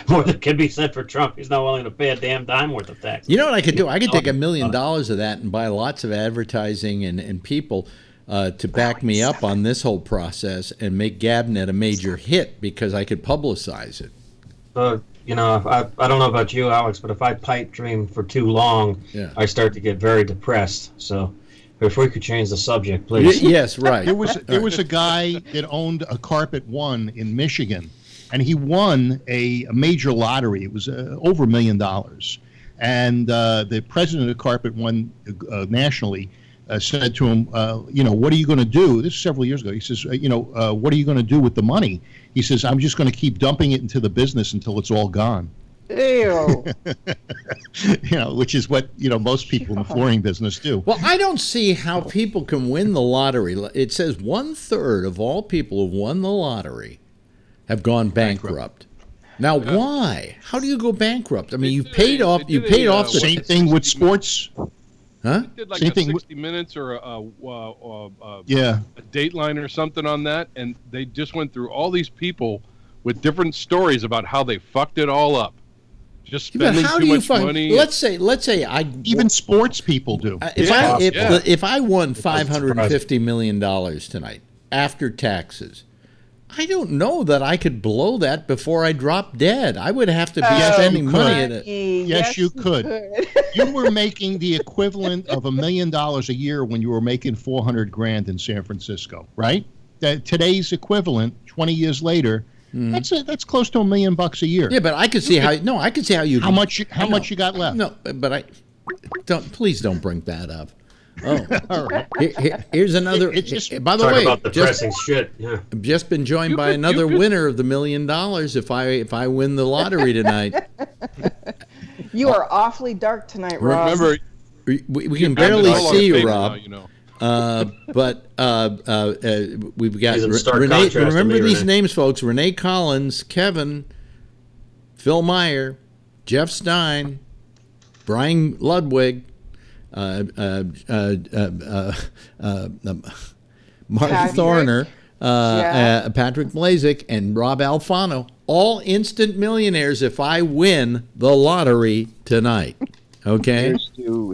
More than can be said for Trump. He's not willing to pay a damn dime worth of taxes. You know what I could do? I could take $1 million of that and buy lots of advertising and people to back me up on this whole process and make Gabnet a major hit because I could publicize it. You know, I don't know about you, Alex, but if I pipe dream for too long, I start to get very depressed. So if we could change the subject, please. Yes, right. There was a guy that owned a Carpet One in Michigan, and he won a major lottery. It was over $1 million. And the president of Carpet One nationally said to him, you know, what are you going to do? This is several years ago. He says, you know, what are you going to do with the money? He says, I'm just going to keep dumping it into the business until it's all gone. Ew. You know, which is what, you know, most people in the flooring business do. Well, I don't see how people can win the lottery. It says 1/3 of all people who won the lottery have gone bankrupt. Now, why? How do you go bankrupt? I mean, you paid off the Same thing with sports. Huh? Did like Same a thing 60 Minutes or a Dateline or something on that, and they just went through all these people with different stories about how they fucked it all up, just spending how too do you much money. Let's say I Even sports people do. if I won $550 million tonight after taxes, I don't know that I could blow that before I drop dead. I would have to be spending money in it. Yes, you could. You were making the equivalent of $1 million a year when you were making 400 grand in San Francisco, right? Today's equivalent, 20 years later, that's close to $1 million a year. Yeah, but I could see how. No, I could see how you. How much you got left? No, but please don't bring that up. Oh, All right. here's another. It's just- By the Talk way, about depressing shit. Yeah. just been joined by another winner of the $1 million. If I win the lottery tonight, You are awfully dark tonight, Rob. Remember, we can barely I'm see you, famous Rob. now, you know. But we've got He's in stark Renee. contrast to Remember me, these Renee. names, folks: Renee Collins, Kevin, Phil Meyer, Jeff Stein, Brian Ludwig, Mark Thorner, Patrick Blazik, and Rob Alfano. All instant millionaires if I win the lottery tonight. Okay.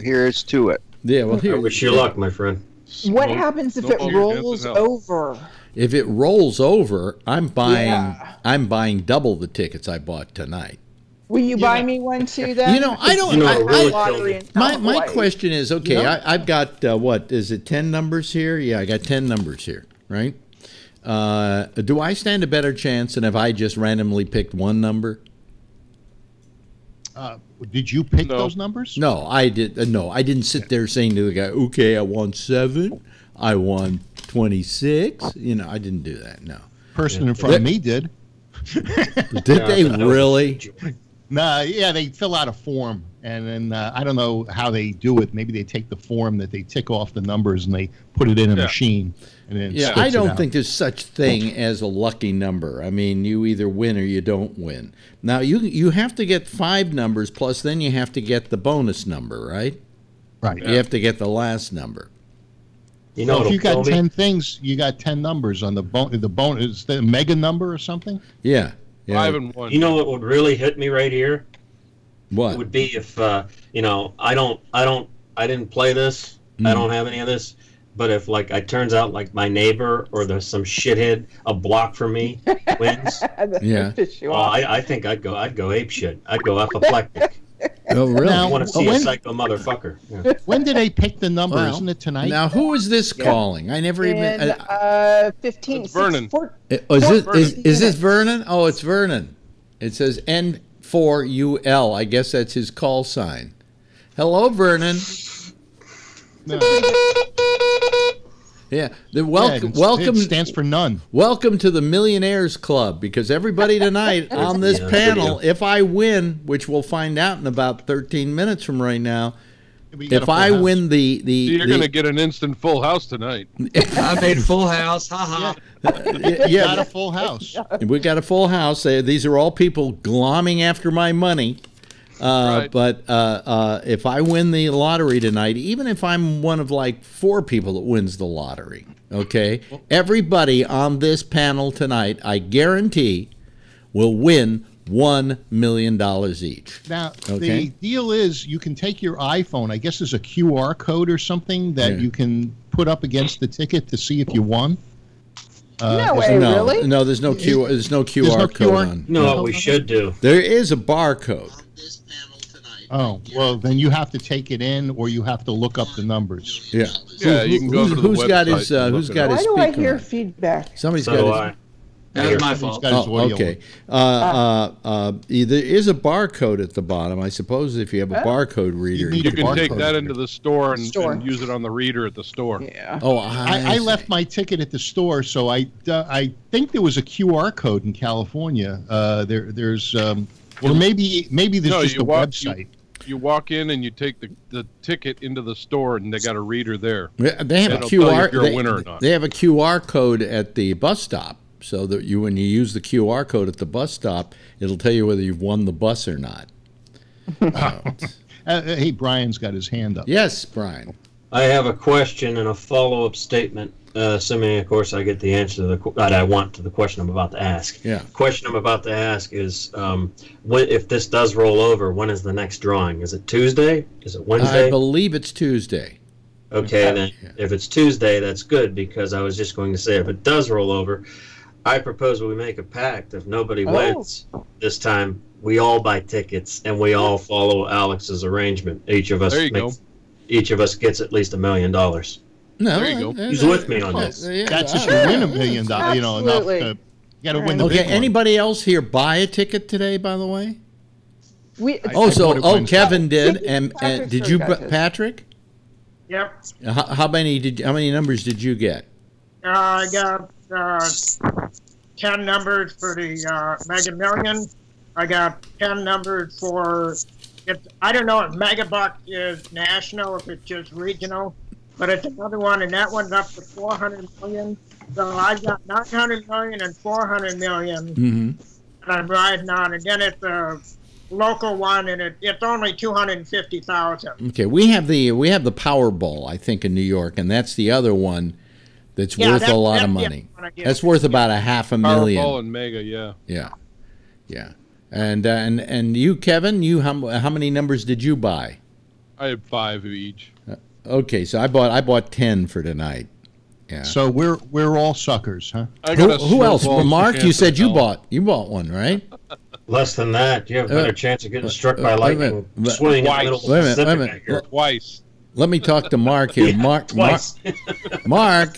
Here's to it. Yeah. Well, I here. wish you luck, my friend. What happens if it rolls over? If it rolls over, I'm buying double the tickets I bought tonight. Will you buy me one too then? You know, I don't. You know, I- really Lottery in my Hawaii. question is, okay, You know? I've got what is it? 10 numbers here. Yeah, I got 10 numbers here, right? Do I stand a better chance than if I just randomly picked one number? Did you pick No. those numbers? No, I did. No, I didn't sit there saying to the guy, "Okay, I won 7, I won 26." You know, I didn't do that. No. Person in front of me did. Did they really? Nah, yeah, they fill out a form, and then I don't know how they do it. Maybe they take the form that they tick off the numbers and they put it in a machine. And then yeah, I don't think there's such thing as a lucky number. I mean, you either win or you don't win. Now, you have to get 5 numbers, plus then you have to get the bonus number, right? Right. You have to get the last number. You know, if you got 10 things, you got 10 numbers on the bonus. Is the mega number or something? Yeah. 5 and 1. You know what would really hit me right here? What? It would be if you know, I didn't play this. I don't have any of this. But if like it turns out like my neighbor or there's some shithead a block from me wins, yeah. I think I'd go ape shit. I'd go apoplectic. Oh, really? I want to see a psycho motherfucker. Yeah. When do they pick the number? Well, isn't it tonight? Now, who is this calling? I never even. 15. It's Vernon. Is this Vernon? Oh, it's Vernon. It says N4UL. I guess that's his call sign. Hello, Vernon. No. Yeah. Welcome. It stands for none. Welcome to the Millionaires Club, because everybody tonight on this panel, if I win, which we'll find out in about 13 minutes from right now, if I win you're going to get an instant full house tonight. I made full house. Ha ha. Yeah, got a full house. We got a full house. These are all people glomming after my money. Right. But if I win the lottery tonight, even if I'm one of like 4 people that wins the lottery, okay, everybody on this panel tonight, I guarantee, will win $1 million each. Now, the deal is you can take your iPhone. I guess there's a QR code or something that you can put up against the ticket to see if you won. No way, really? No, there's no QR code on. You know what we should do? There is a barcode. Oh, well, then you have to take it in, or you have to look up the numbers. Yeah. Yeah, you can go to the who's got website his and Who's look got it his Why do I speaker hear on? feedback? Somebody's So got his. That was my fault. Okay. There is a barcode at the bottom. I suppose if you have a barcode reader, You can take that into the store and use it on the reader at the store. Yeah. Oh, I left my ticket at the store, so I think there was a QR code in California. There's or maybe there's just a website. You walk in and you take the ticket into the store, and they got a reader there. They have a It'll tell you QR. if you're a winner or not. They have a QR code at the bus stop, so that when you use the QR code at the bus stop, it'll tell you whether you've won the bus or not. Hey, Brian's got his hand up. Yes, Brian. I have a question and a follow-up statement, assuming, of course, I get the answer that I want to the question I'm about to ask. Yeah. The question I'm about to ask is, if this does roll over, when is the next drawing? Is it Tuesday? Is it Wednesday? I believe it's Tuesday. Okay, then if it's Tuesday, that's good, because I was just going to say if it does roll over, I propose we make a pact. If nobody wins this time, we all buy tickets and we all follow Alex's arrangement. Each of us gets at least $1 million. No, there you go. He's with me on this. That's if you win $1 million. You know, enough to, you got to win the big one. Anybody else here buy a ticket today? By the way. Kevin did, and did you, Patrick? Yep. How many numbers did you get? I got 10 numbers for the Mega Million. I got 10 numbers for. I don't know if Megabuck is national, if it's just regional, but it's another one, and that one's up to 400 million. So I've got 900 million and 400 million that I'm riding on, and then it's a local one, and it's only 250,000. Okay, we have the Powerball, I think, in New York, and that's the other one that's worth a lot of money. That's worth about $500,000. Powerball and Mega, yeah. And you, Kevin, how many numbers did you buy? I had 5 of each. Okay, so I bought 10 for tonight. Yeah. So we're all suckers, huh? Who else? Mark, you said you bought one, right? Less than that. You have a better chance of getting struck by lightning swimming in the middle of the Pacific here. Twice. Let me talk to Mark here. Twice. Mark,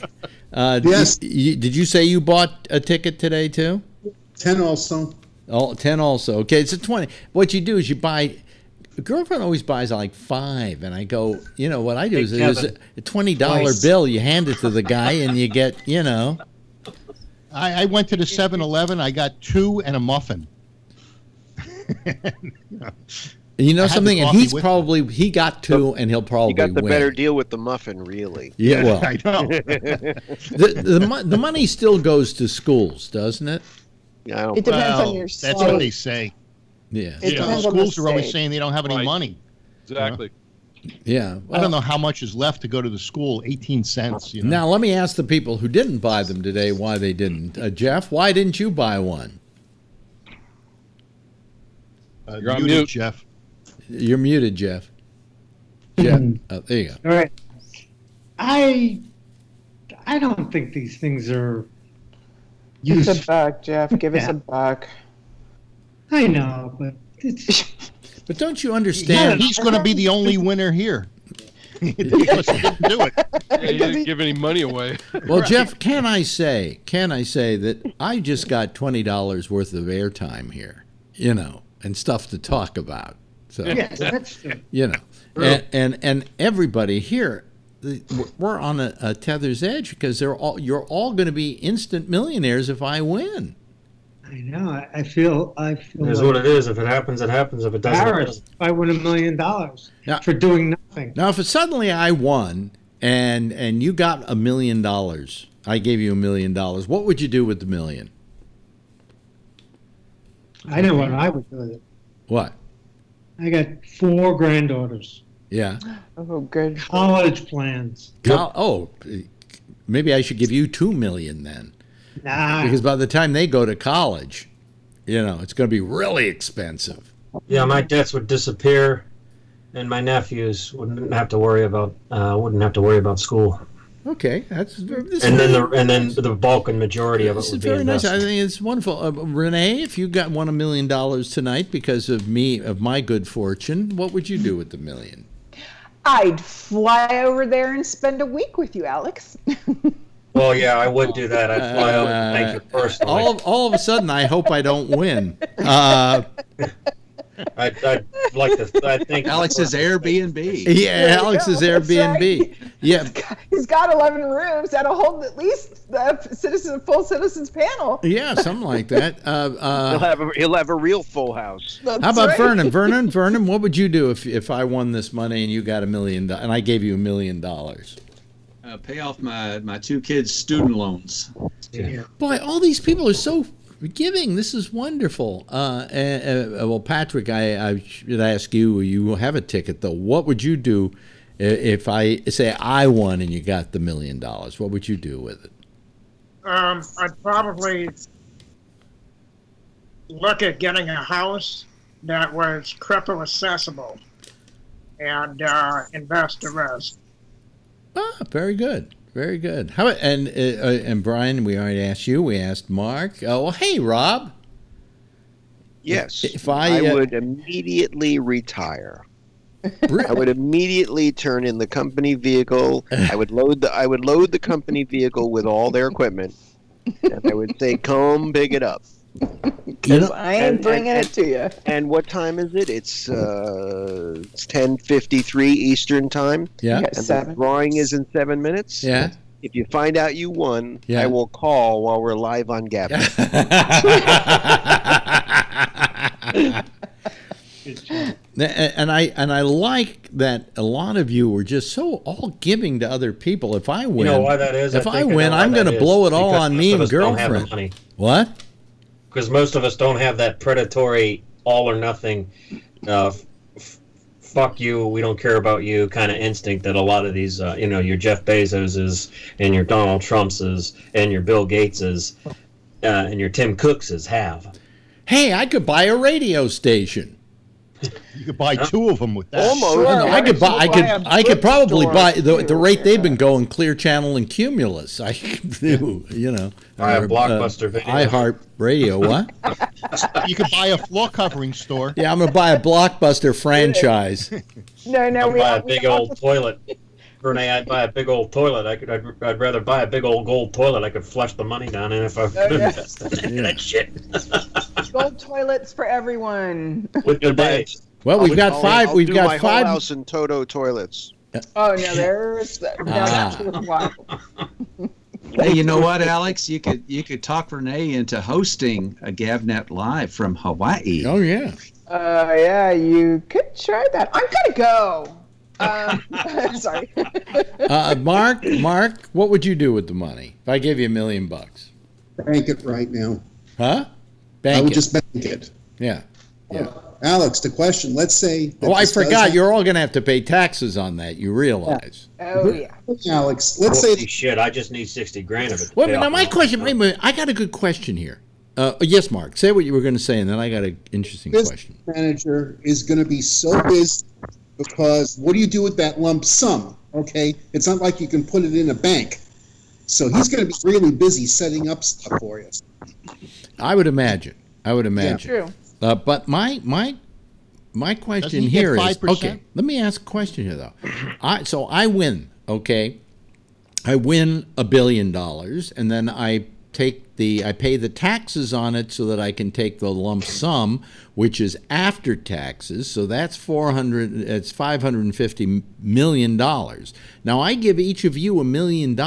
yes. Did you say you bought a ticket today too? 10 also. Oh, 10 also. Okay, it's a 20. What you do is you buy. A girlfriend always buys like 5, and I go, what I do is there's a $20 bill. You hand it to the guy, and you get, I went to the 7-Eleven. I got 2 and a muffin. You know something, and he got 2, and he'll probably You got the win. better deal with the muffin, really. Yeah, well, I know. the money still goes to schools, doesn't it? Yeah, I don't. It depends on your That's state. what they say. Yeah. It depends on the Schools are always state. saying they don't have any Right. money. Exactly. Yeah. I don't know how much is left to go to the school. 18 cents. You know? Now let me ask the people who didn't buy them today why they didn't. Jeff, why didn't you buy one? You're on muted, mute. Jeff. You're muted, Jeff. Jeff, there you go. All right. I don't think these things are Give us a useful. buck, Jeff. Give us Yeah. a buck. I know, but it's But don't you Yeah, understand? he's going to be the only winner here. Because he didn't do it. Yeah, you didn't give any money away. Well, Jeff, can I say that I just got $20 worth of airtime here, you know, and stuff to talk about. So, yes, that's true. you know, and everybody here, we're on a tether's edge because you're all going to be instant millionaires if I win. I know. I feel Here's what it is. If it happens, it happens. If it doesn't, it embarrassed doesn't. if I win $1 million Yeah. for doing nothing. Now, if suddenly I won and you got $1 million, I gave you $1 million, what would you do with the $1 million? I know what I would do with it. What? I got 4 granddaughters. Yeah. Oh, good. College plans. Maybe I should give you $2 million then. Nah. Because by the time they go to college, you know, it's going to be really expensive. Yeah, my debts would disappear, and my nephews wouldn't have to worry about school. Okay, that's And then the bulk and majority of it this is would be very nice. invested. I think it's wonderful. Renee, if you won $1 million tonight because of my good fortune, what would you do with the $1 million? I'd fly over there and spend a week with you, Alex. Well, yeah, I would do that. I'd fly over and thank you personally. All of a sudden, I hope I don't win. I'd like to. I think Alex's Airbnb. Yeah, Alex's that's Airbnb. right. Yeah, He's got 11 rooms that'll hold at least the full citizens panel. yeah, something like that. He'll have a real full house. That's How about right. Vernon, what would you do if I won this money and you got $1 million and I gave you $1 million? Pay off my 2 kids' student loans. Yeah. Boy, all these people are so giving. This is wonderful. Well, Patrick, I should ask you. You have a ticket, though. What would you do if I say I won and you got the $1 million? What would you do with it? I'd probably look at getting a house that was cripple accessible and invest the rest. Ah, very good. Very good. How and Brian, we already asked you. We asked Mark. Oh, well, hey, Rob. Yes, If I would immediately retire. I would immediately turn in the company vehicle. I would load the company vehicle with all their equipment, and I would say, "Come pick it up." I ain't bringing it to you. And what time is it? It's 10:53 Eastern time. Yeah. And the drawing is in 7 minutes. Yeah. If you find out you won, Yeah. I will call while we're live on Gabnet. And I like that a lot of you were just so all giving to other people. If I win, You know why that is? If I think win, know why I'm going that to is. blow it all Because on most me of and us don't have the girlfriend. money. What? Because most of us don't have that predatory, all or nothing, fuck you, we don't care about you kind of instinct that a lot of these, your Jeff Bezoses and your Donald Trumpses and your Bill Gateses and your Tim Cookses have. Hey, I could buy a radio station. You could buy 2 of them with that. Almost. No, I could buy. I could probably buy the rate they've been going. Clear Channel and Cumulus. I could do. Buy a Blockbuster video. iHeart Radio. What? You could buy a floor covering store. Yeah, I'm gonna buy a Blockbuster franchise. No, I'd buy a big old toilet. Renee, I'd buy a big old toilet. I'd rather buy a big old gold toilet. I could flush the money down in if I could invest in that shit. Gold toilets for everyone. With the day. Well, we've got 5. I'll We've do got my 5. whole house in Toto toilets. Oh no, there's that's worthwhile. Hey, you know what, Alex? You could talk Renee into hosting a GabNet Live from Hawaii. Oh yeah. Yeah, you could try that. I'm gonna go. Sorry. Mark, what would you do with the money if I gave you $1 million? Bank it right now. Huh? I would just bank it. Yeah. Yeah. Alex, the question, let's say... Oh, I forgot. You're all going to have to pay taxes on that. You realize. Oh, yeah. Alex, let's say... Shit, I just need 60 grand of it. Wait a minute, now my question, wait a minute. I got a good question here. Yes, Mark, say what you were going to say, and then I got an interesting question. Manager is going to be so busy because what do you do with that lump sum? Okay? It's not like you can put it in a bank. So he's going to be really busy setting up stuff for you. I would imagine. Yeah, true. But my question here is, okay, let me ask a question here, though. So I win, okay? I win $1 billion, and then I pay the taxes on it so that I can take the lump sum, which is after taxes. So that's $550 million. Now I give each of you $1 million.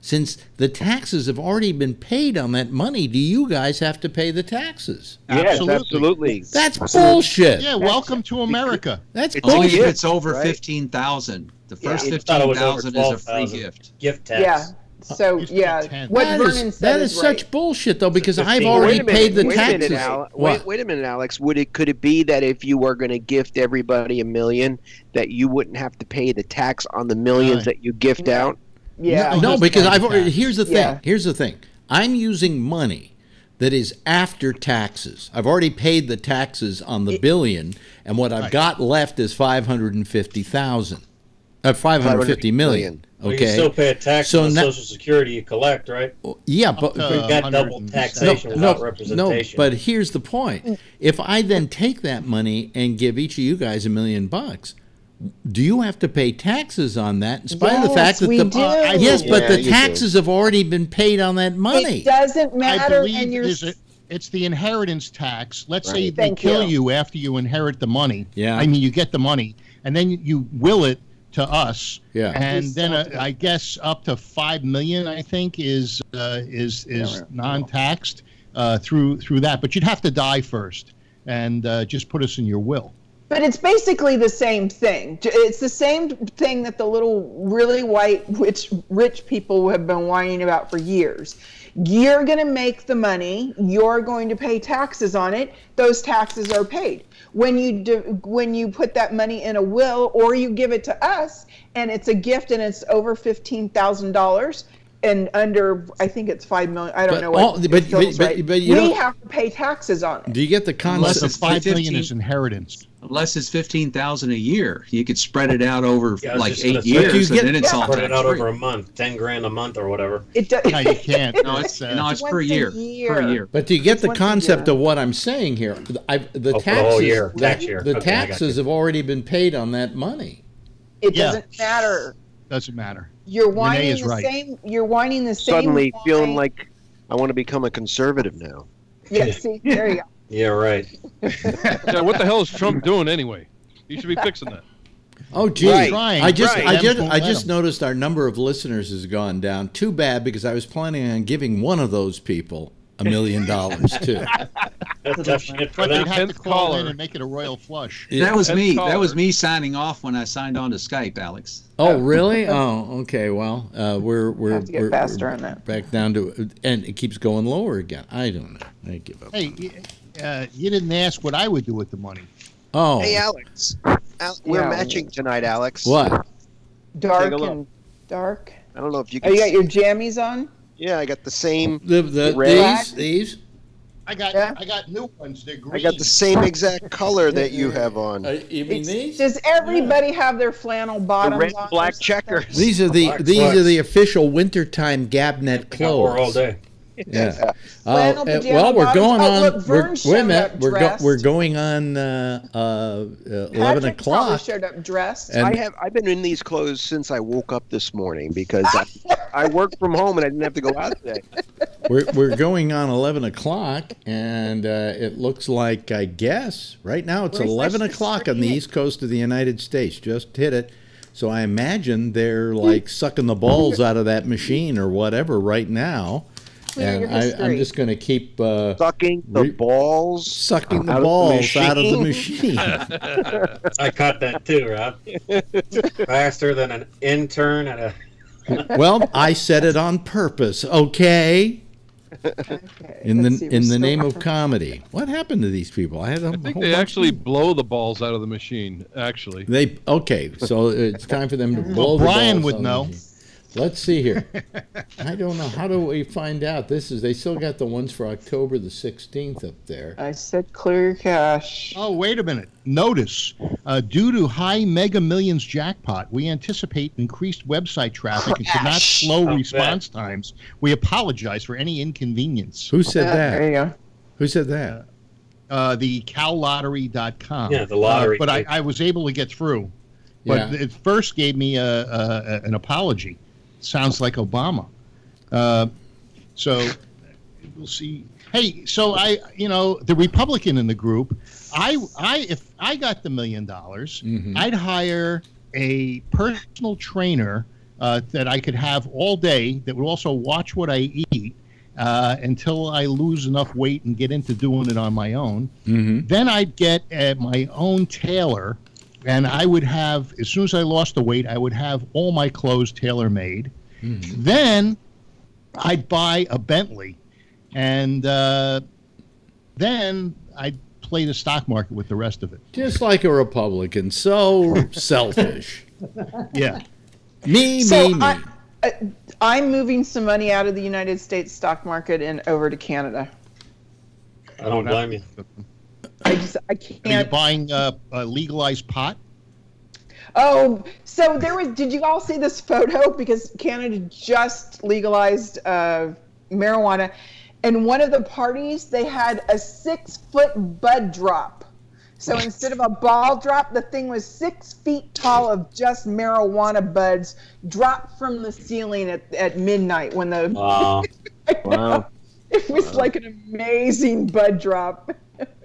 Since the taxes have already been paid on that money, do you guys have to pay the taxes? Yes, absolutely. That's bullshit. Yeah, welcome to America. That's It's only bullshit. if it's over 15,000. The first 15,000 is a free gift. Gift tax. Yeah. So yeah, what Vernon said that is right. such bullshit, though, because I've already paid the taxes. Wait a minute, Alex. Could it be that if you were going to gift everybody $1 million, that you wouldn't have to pay the tax on the millions that you gift out? Yeah. No, because I've already. Here's the thing. Yeah. Here's the thing. I'm using money that is after taxes. I've already paid the taxes on the billion, and what I've got left is 550 million. Well, Okay. you still pay a tax on the Social Security you collect, right? Yeah, but we've got double taxation without representation. No, but here's the point. If I then take that money and give each of you guys $1 million, do you have to pay taxes on that in spite of the fact that the taxes have already been paid on that money? It doesn't matter. I believe it's the inheritance tax. Let's say they kill you after you inherit the money. Yeah. I mean, you get the money, and then you will it to us. Yeah. And then I guess up to $5 million, I think, is non-taxed through that. But you'd have to die first, and just put us in your will. But it's basically the same thing. It's the same thing that the little really white rich people have been whining about for years. You're going to make the money. You're going to pay taxes on it. Those taxes are paid. When you put that money in a will or you give it to us and it's a gift and it's over $15,000 and under, I think it's $5 million. I don't know what. But we have to pay taxes on it. Do you get the concept? Unless the $5 million is inheritance. Unless it's 15,000 a year, you could spread it out over like 8 years, and then it's all spread it out over a month, 10 grand a month or whatever. It does. No, you can't. It's per year. Per year. But do you get the concept of what I'm saying here? The taxes have already been paid on that money. It doesn't matter. Doesn't matter. You're whining the same. You're whining the same. Suddenly feeling like I want to become a conservative now. Yeah. See, there you go. Yeah, right. Yeah, what the hell is Trump doing anyway? He should be fixing that. Oh, geez. Right. I just noticed our number of listeners has gone down. Too bad, because I was planning on giving one of those people $1 million too. That's tough shit for But them. they'd have to call in and make it a royal flush. That was me. That was me signing off when I signed on to Skype, Alex. Oh, really? Oh, okay. Well, we're Have to get faster on that. back down to, and it keeps going lower again. I don't know. I give up. Hey, you didn't ask what I would do with the money. Oh. Hey, Alex. We're matching tonight, Alex. What? Dark and dark. I don't know if you Oh, can. you got your jammies on? Yeah, I got the same. These. I got new ones. They're green. I got the same exact color that you have on. You mean these? Does everybody have their flannel bottoms The red on? black checkers. These are the official wintertime Gabnet clothes. All day. Yeah. Flannel pajama Well, we're bottoms. going Oh, on. look, Vern showed up dressed. We're going on 11 Patrick o'clock. probably showed up dressed. I've been in these clothes since I woke up this morning because I worked from home and I didn't have to go out today. We're going on 11 o'clock, and it looks like, I guess right now it's 11 o'clock on the east coast of the United States. Just hit it. So I imagine they're like sucking the balls out of that machine or whatever right now. And I'm just going to keep sucking the balls out of the machine. I caught that too, Rob. Faster than an intern at a. Well, I said it on purpose. Okay. In the name of comedy. What happened to these people? I think they actually blow the balls out of the machine. Actually, so it's time for them to blow. Brian the balls would out know. Of the machine. Let's see here. I don't know. How do we find out? They still got the ones for October the 16th up there. I said clear cash. Oh, wait a minute. Notice, due to high Mega Millions jackpot, we anticipate increased website traffic and could not slow response times. We apologize for any inconvenience. Who said that? There you go. Who said that? The cowlottery.com. Yeah, the lottery. But I was able to get through. But it first gave me an apology. Sounds like Obama. So we'll see. Hey, so the Republican in the group, if I got the $1 million, I'd hire a personal trainer that I could have all day that would also watch what I eat until I lose enough weight and get into doing it on my own. Then I'd get my own tailor. And I would have, as soon as I lost the weight, I would have all my clothes tailor-made. Then I'd buy a Bentley. And then I'd play the stock market with the rest of it. Just like a Republican. So selfish. Yeah. Me. I'm moving some money out of the United States stock market and over to Canada. I don't blame you. I can't. Are you buying legalized pot? Oh, so did you all see this photo? Because Canada just legalized marijuana. And one of the parties, they had a 6-foot bud drop. So instead of a ball drop, the thing was 6 feet tall of just marijuana buds dropped from the ceiling at midnight when the. Wow. It was like an amazing bud drop.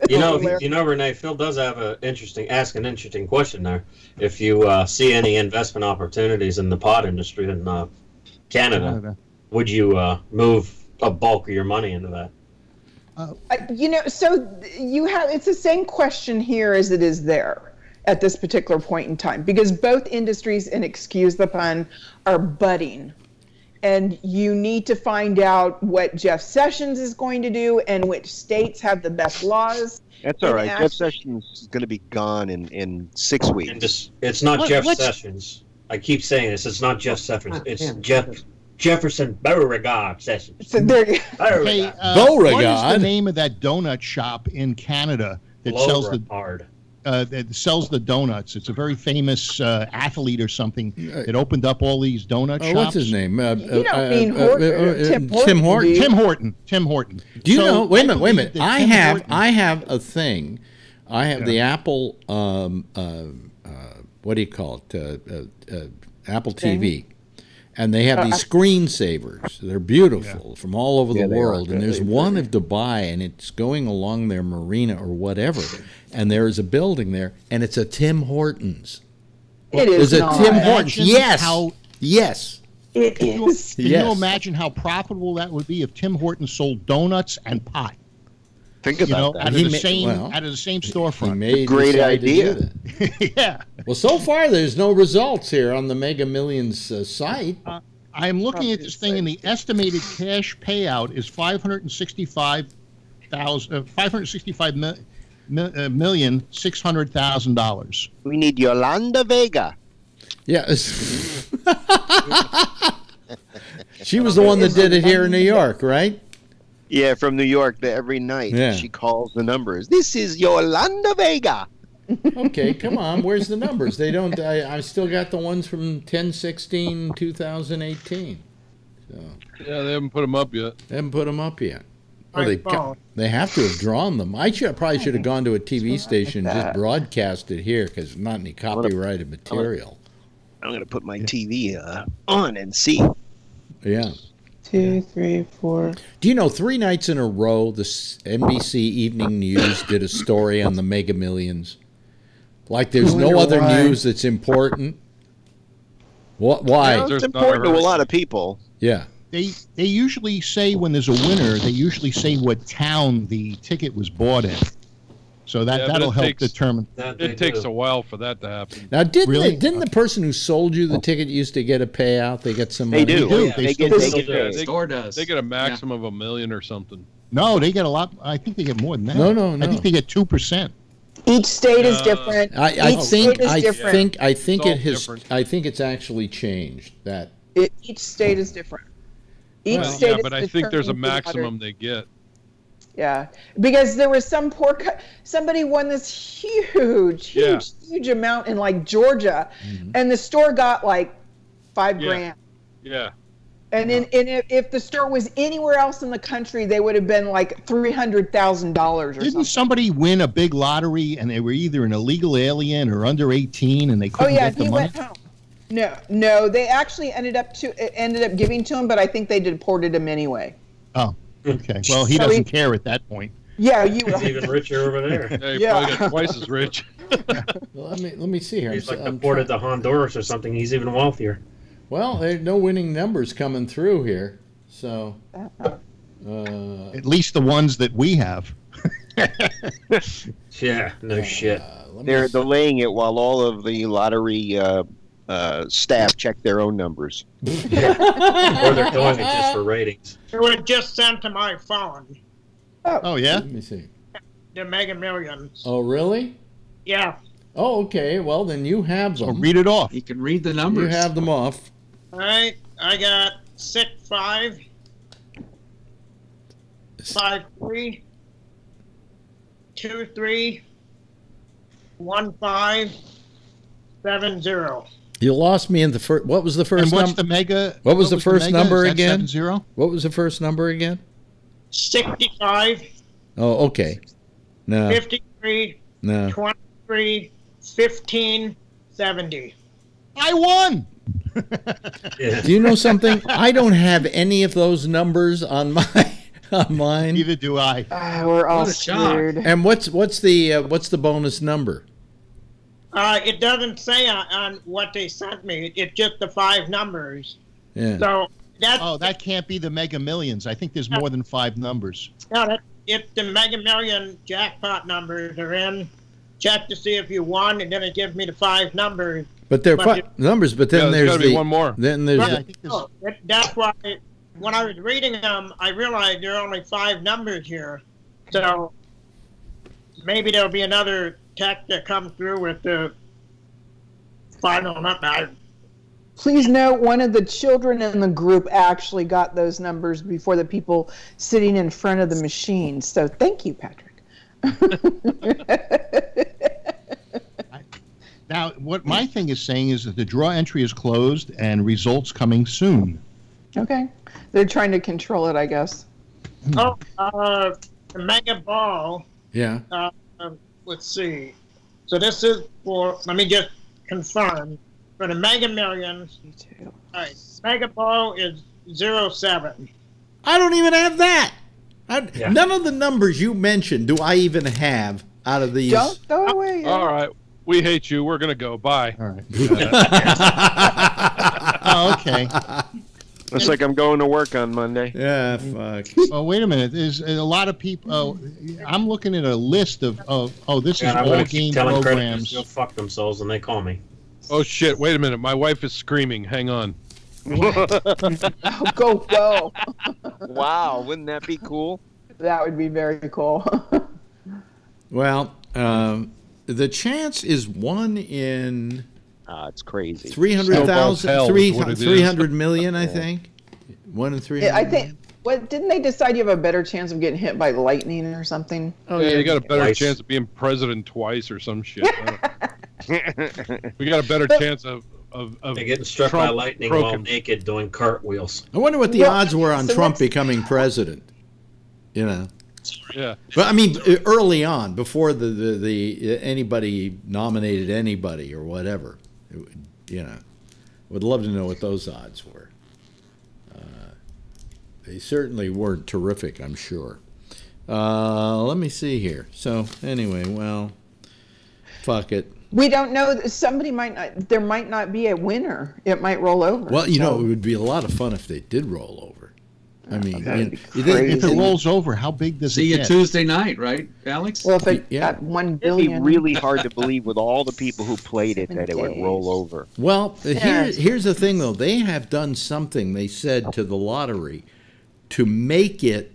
You know, Renee, Phil does have an interesting question there. If you see any investment opportunities in the pot industry in Canada, would you move a bulk of your money into that? So it's the same question here as it is there at this particular point in time, because both industries, and excuse the pun, are budding. And you need to find out what Jeff Sessions is going to do and which states have the best laws. That's all right. Jeff Sessions is going to be gone in 6 weeks. It's not Jeff Sessions. I keep saying this. It's not Jeff Sessions. It's Jefferson Beauregard Sessions. So there you go. Hey, what is the name of that donut shop in Canada that sells the donuts? It's a very famous athlete or something that opened up all these donut shops. What's his name? You don't mean Tim Horton. Tim Horton. Do you know? Wait a minute. I have a thing. I have the Apple. What do you call it? Apple TV. And they have these screensavers. They're beautiful from all over the world. And there's one of Dubai, and it's going along their marina or whatever. And there is a building there, and it's a Tim Hortons. It is a Tim Hortons. Yes. Yes. It is. Can you imagine how profitable that would be if Tim Hortons sold donuts and pot? Think about that. Out of the same storefront. Great idea. Yeah. Well, so far there's no results here on the Mega Millions site. I am looking at this thing, and the estimated cash payout is $565,600,000. We need Yolanda Vega. Yes. She was the one that did it here in New York, right? Yeah, from New York. Every night she calls the numbers. This is Yolanda Vega. Okay, come on. Where's the numbers? They don't. I still got the ones from 10/16/2018. So. Yeah, they haven't put them up yet. They haven't put them up yet. Oh, they have to have drawn them. I probably should have gone to a TV station and just broadcast it here because not any copyrighted material. I'm going to put my TV on and see. Yeah. 2, 3, 4. Do you know 3 nights in a row the NBC Evening News did a story on the Mega Millions? Like there's no other news that's important. Why? Well, it's important to a lot of people. Yeah. They usually say when there's a winner, they usually say what town the ticket was bought in. So that'll help determine. It takes a while for that to happen. Now, didn't the person who sold you the ticket used to get a payout? They get some money. They do. They The store does. They get a maximum of $1 million or something. No, they get a lot. I think they get more than that. No. I think they get 2%. Each state is different. I think it has. different. I think it's actually changed that. Each state is different. Each Well, state yeah, is but I think there's a determined through maximum they get. Yeah, because there was some somebody won this huge amount in like Georgia, and the store got like $5 grand. Yeah. And if the store was anywhere else in the country, they would have been like $300,000 or something. Didn't somebody win a big lottery and they were either an illegal alien or under 18 and they couldn't get the money? Went home. No, they actually ended up giving to him, but I think they deported him anyway. Oh, okay. Well, he doesn't care at that point. Yeah, He's even richer over there. Yeah, probably got twice as rich. Well, let me see here. He's like deported to Honduras or something. He's even wealthier. Well, there's no winning numbers coming through here, so. At least the ones that we have. Yeah, no shit. They're delaying it while all of the lottery staff check their own numbers. Or they're doing it just for ratings. It was just sent to my phone. Oh yeah? Let me see. The Mega Millions. Oh, really? Yeah. Oh, okay. Well, then you have them. So read it off. You can read the numbers. You have them off. All right. I got 6-5, 5-3, 2-3, 1-5, 7-0. You lost me in the first. What was the first And what's number? the mega? What was the first number again? 7-0? What was the first number again? 65, Oh, okay. No. 53, No. 23, 15, 70. I won. Do you know something? I don't have any of those numbers on mine. Neither do I. We're all What a shock. screwed. And what's the bonus number? It doesn't say on what they sent me. It's just the 5 numbers. Yeah. So that's That can't be the Mega Millions. I think there's more than 5 numbers. it's the Mega Million jackpot numbers are in. Check to see if you won, and then it gives me the 5 numbers. But they're numbers. But then there's there's gotta be one more. Then there's. Yeah, I think there's, That's why when I was reading them, I realized there are only 5 numbers here. So maybe there'll be another text that comes through with the final number. Please note, one of the children in the group actually got those numbers before the people sitting in front of the machine. So thank you, Patrick. now, what my thing is saying is that the draw entry is closed and results coming soon. Okay. They're trying to control it, I guess. Oh, the Mega Ball. Yeah. Let's see. So this is for, let me just confirm. For the Mega Millions, all right, Mega Ball is 07. I don't even have that. None of the numbers you mentioned do I even have out of these. Don't go away. All right. We hate you. We're going to go. Bye. All right. Oh, okay. Looks like I'm going to work on Monday. Yeah, fuck. Oh, wait a minute. There's a lot of people. Oh, I'm looking at a list of. This is I'm all gonna keep game telling programs. creditors to go fuck themselves when they call me. Oh, shit. Wait a minute. My wife is screaming. Hang on. Go. Wow, wouldn't that be cool? That would be very cool. Well, the chance is 1 in. It's crazy. 300,000, 300 million, I think. 1 in 300. I think. What didn't they decide you have a better chance of getting hit by lightning or something? Oh, yeah, you got a better chance of being president twice or some shit. We got a better chance of getting struck by lightning while naked doing cartwheels. I wonder what the odds were on Trump becoming president. You know. Yeah. But I mean, early on, before the anybody nominated anybody or whatever, you know, would love to know what those odds were. They certainly weren't terrific, I'm sure. Let me see here. So anyway, well, fuck it. We don't know. Somebody might not. There might not be a winner. It might roll over. Well, you know, it would be a lot of fun if they did roll over. I mean, if it rolls over, how big does it See you get? Tuesday night, right, Alex? Well, if it got 1 It'd be billion. really hard to believe with all the people who played it that it would roll over. Well, here's the thing, though. They have done something, they said, to the lottery to make it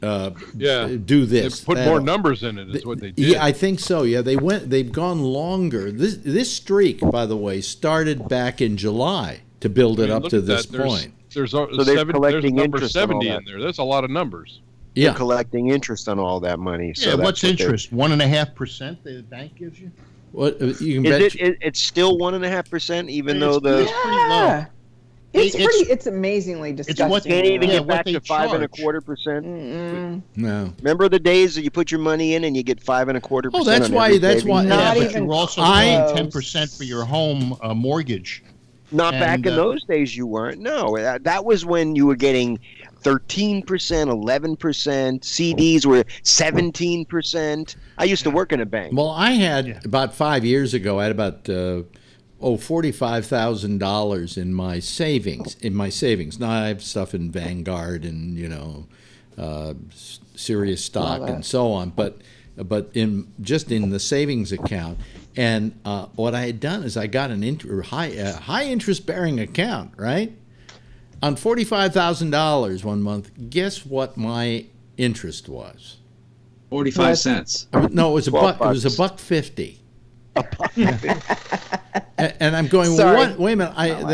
do this. They put more numbers in it is what they did. Yeah, I think so. Yeah, they've gone longer. This streak, by the way, started back in July to build it up to this point. There's they're collecting number interest on 70 all in there. That's a lot of numbers. They're collecting interest on all that money. So Yeah, that's what's what interest? 1.5% the bank gives you? What you can Is bet? it's still 1.5%, even though It's the pretty low. It's amazingly disgusting. can't even Yeah, get what back they to charge. 5.25%. No. Remember the days that you put your money in and you get 5.25%? Oh, that's on why. every That's savings? why. Not yeah, But even you're also I- paying 10% for your home mortgage. Not back And, in those days. You weren't. No, that was when you were getting 13%, 11%. CDs were 17%. I used to work in a bank. Well, I had about 5 years ago. I had about $45,000 in my savings. Now I have stuff in Vanguard and Sirius stock and so on. But in the savings account. And what I had done is I got an high interest bearing account, right? On $45,000 one month. Guess what my interest was? 45 cents. No, it was a buck. It was $1.50. And I'm going, well, what? Wait a minute. And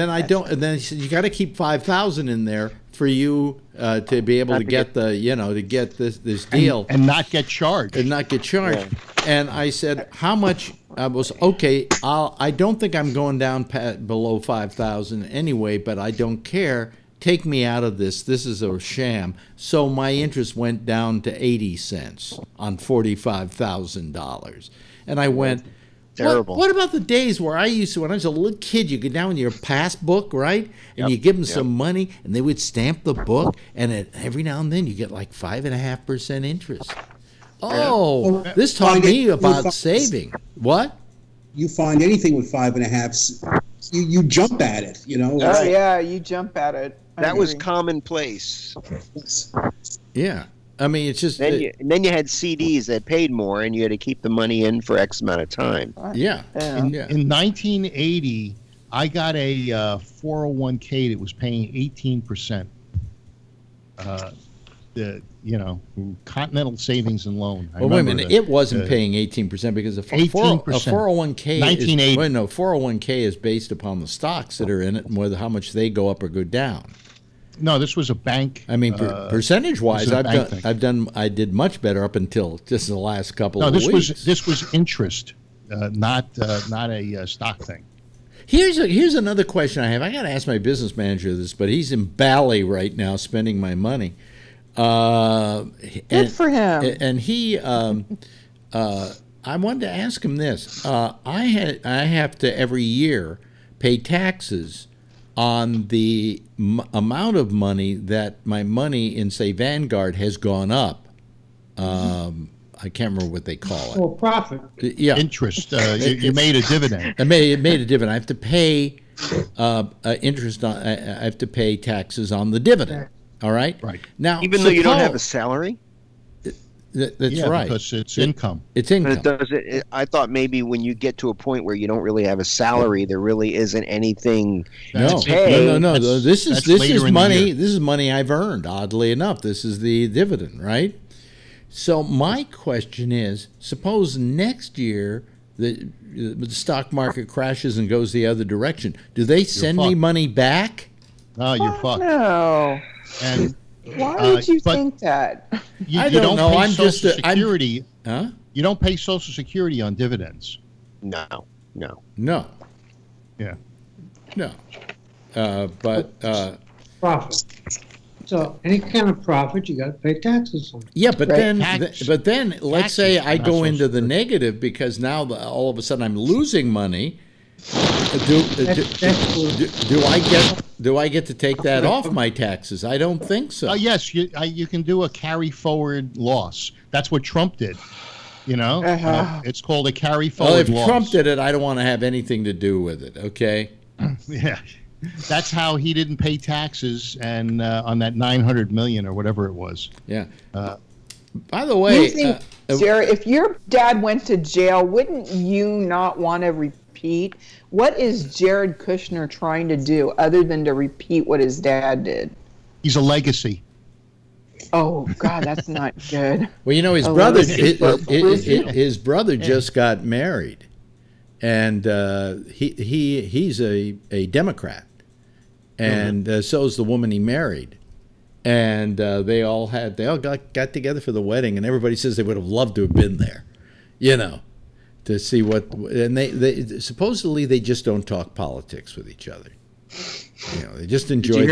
then he said, you got to keep 5,000 in there for you to be able to get to get this deal And not get charged. Yeah. And I said, how much? I was okay. I don't think I'm going down below 5,000 anyway, but I don't care. Take me out of this. This is a sham. So my interest went down to 80 cents on $45,000, and I went. Terrible. What about the days where when I was a little kid, you go down with your passbook, right? And you give them some money, and they would stamp the book, and every now and then you get like 5.5% interest. Oh, this taught me about saving. What? You find anything with 5.5, you jump at it. Oh yeah, you jump at it. That was commonplace. Yeah. I mean, it's just. And then you had CDs that paid more, and you had to keep the money in for X amount of time. Yeah. In 1980, I got a 401k that was paying 18%. Continental Savings and Loan. Well, wait a minute. It wasn't paying 18% because a 401k 1980. 401k is based upon the stocks that are in it and how much they go up or go down. No, this was a bank. I mean, percentage-wise, I did much better up until just the last couple of weeks. This was interest, not a stock thing. Here's another question I have. I got to ask my business manager this, but he's in Bali right now, spending my money. Good for him. And he, I wanted to ask him this. I have to every year pay taxes on the amount of money that my money in, say, Vanguard has gone up. I can't remember what they call it. Well, profit. Yeah. Interest. You made a dividend. I made a dividend. I have to pay interest on. I have to pay taxes on the dividend. All right. Right. Now, Even though you don't have a salary. That's right. Because it's income. It's income. But I thought maybe when you get to a point where you don't really have a salary, there really isn't anything No. to pay. No. This is later in the money. year. This is money I've earned. Oddly enough, this is the dividend, right? So my question is: suppose next year the stock market crashes and goes the other direction. Do they send me money back? No, you're fucked. No. And why would you think that? I don't know. Pay I'm Social just Security. Huh? You don't pay Social Security on dividends. No. Yeah. No. But Profit. So any kind of profit, you got to pay taxes on. yeah, but then Taxes. let's say I Not go Social into the Security. negative because now all of a sudden I'm losing money. Do I get to take that off my taxes? I don't think so. Yes, you can do a carry forward loss. That's what Trump did. You know, it's called a carry Well, forward if loss. Trump did it, I don't want to have anything to do with it. Okay. Yeah, that's how he didn't pay taxes and on that $900 million or whatever it was. Yeah. By the way, You think, Jared, if your dad went to jail, wouldn't you not want to repeat? What is Jared Kushner trying to do other than to repeat what his dad did? He's a legacy. Oh God, that's not good. Well, you know, his brother just got married, and he's a Democrat, and so is the woman he married, and they all got together for the wedding, and everybody says they would have loved to have been there, you know, to see what. And they supposedly they just don't talk politics with each other. You know, they just enjoy.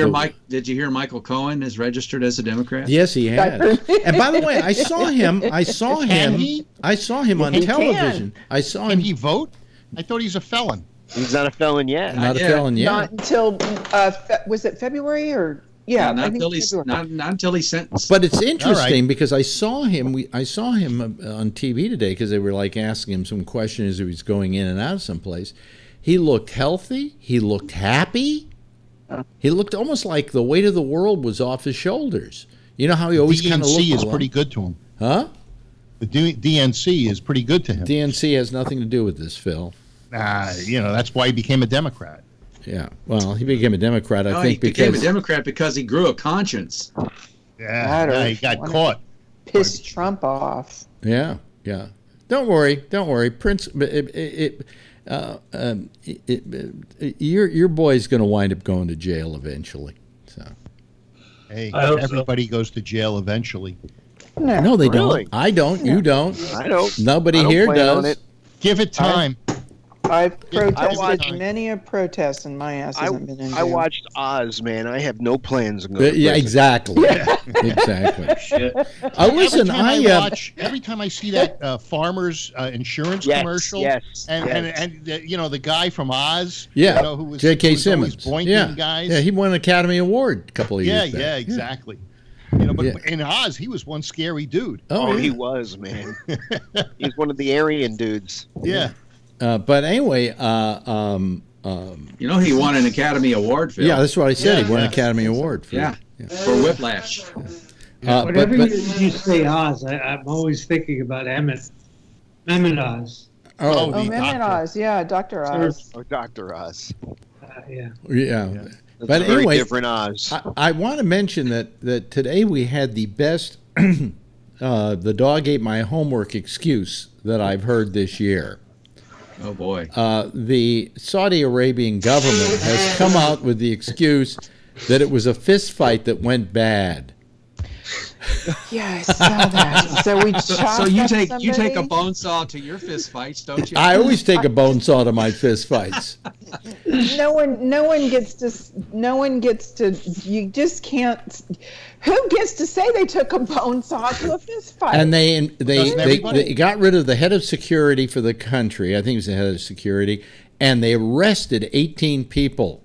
Did you hear Michael Cohen is registered as a Democrat? Yes, he has. And by the way, I saw him on television. I saw him. Can he vote? I thought he's a felon. He's not a felon yet. Not a felon yet. Not until was it February or not until he's sentenced. But it's interesting because I saw him. I saw him on TV today because they were like asking him some questions as he was going in and out of someplace. He looked healthy. He looked happy. He looked almost like the weight of the world was off his shoulders. You know how he always kind of looked. DNC is pretty good to him. Huh? The DNC is pretty good to him. DNC has nothing to do with this, Phil. You know, that's why he became a Democrat. Yeah. Well, he became a Democrat, I think, because... he became a Democrat because he grew a conscience. Yeah, he got caught. Pissed Trump off. Yeah, yeah. Don't worry. Prince... your boy's going to wind up going to jail eventually. So, hey, everybody goes to jail eventually. No, they don't. I don't. No. You don't. I don't. Nobody here does. Give it time. I've protested many a protest, and my ass hasn't been in jail. I watched Oz, man. I have no plans of going to prison. Exactly. Exactly. Shit. Listen, every time I see that farmers insurance commercial, and you know the guy from Oz, you know, who was J.K. Simmons, guys. Yeah, he won an Academy Award a couple of years back. Yeah, exactly. You know, but in Oz, he was one scary dude. Oh, he was, man. He's one of the Aryan dudes. Yeah. But anyway, he won an Academy Award, Phil. Yeah, that's what I said. He won an Academy Award for for Whiplash. Whatever you say, Oz, I'm always thinking about Mehmet Oz. Oh, Mehmet Oz, yeah, Dr. Oz. Oh, Dr. Oz. Yeah. That's But a very anyway, different Oz. I want to mention that today we had the best the dog ate my homework excuse that I've heard this year. Oh, boy. The Saudi Arabian government has come out with the excuse that it was a fist fight that went bad. Yeah, I saw that. So we so you take a bone saw to your fist fights, don't you? I always take a bone saw to my fist fights. No one gets to. You just can't. Who gets to say they took a bone saw to a fist fight? And they got rid of the head of security for the country. I think it was the head of security, and they arrested 18 people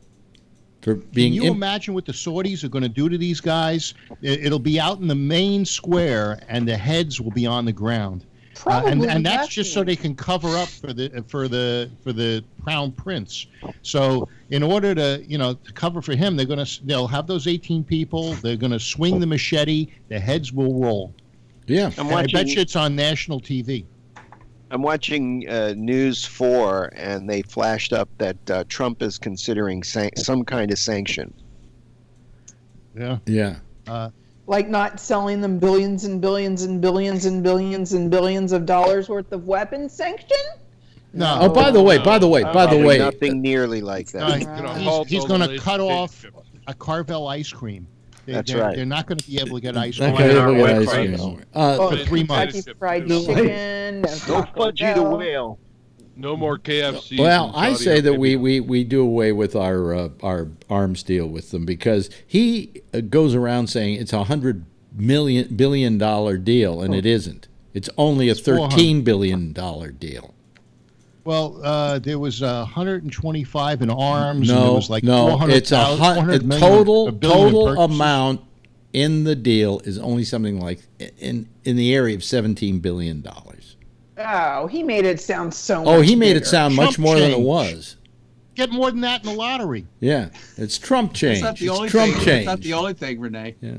for being. Can you imagine what the Saudis are going to do to these guys? It'll be out in the main square, and the heads will be on the ground. And that's just so they can cover up for the crown prince. So in order to cover for him, they'll have those 18 people. They're going to swing the machete. The heads will roll. Yeah, I bet you it's on national TV. I'm watching News 4, and they flashed up that Trump is considering some kind of sanction. Yeah. Like not selling them billions and billions and billions and billions and billions of dollars worth of weapons sanction? No. Oh, by the way, nothing nearly like that. He's going to cut off a Carvel ice cream. That's right. They're not going to be able to get ice cream. For 3 months. Fried chicken. No Fudgy the Whale. No more KFC. Well, I say that we do away with our arms deal with them because he goes around saying it's $100 billion deal, and it isn't. It's only a $13 billion deal. Well, there was 125 in arms. No, and there was like it's a total purchases. amount in the deal is only something like in the area of $17 billion. Oh, he made it sound so much Oh, he made bigger. it sound much Trump more than it change. was. Get more than that in the lottery. Yeah, it's Trump change. That's not the It's only Trump thing. change. That's not the only thing, Renee. Yeah.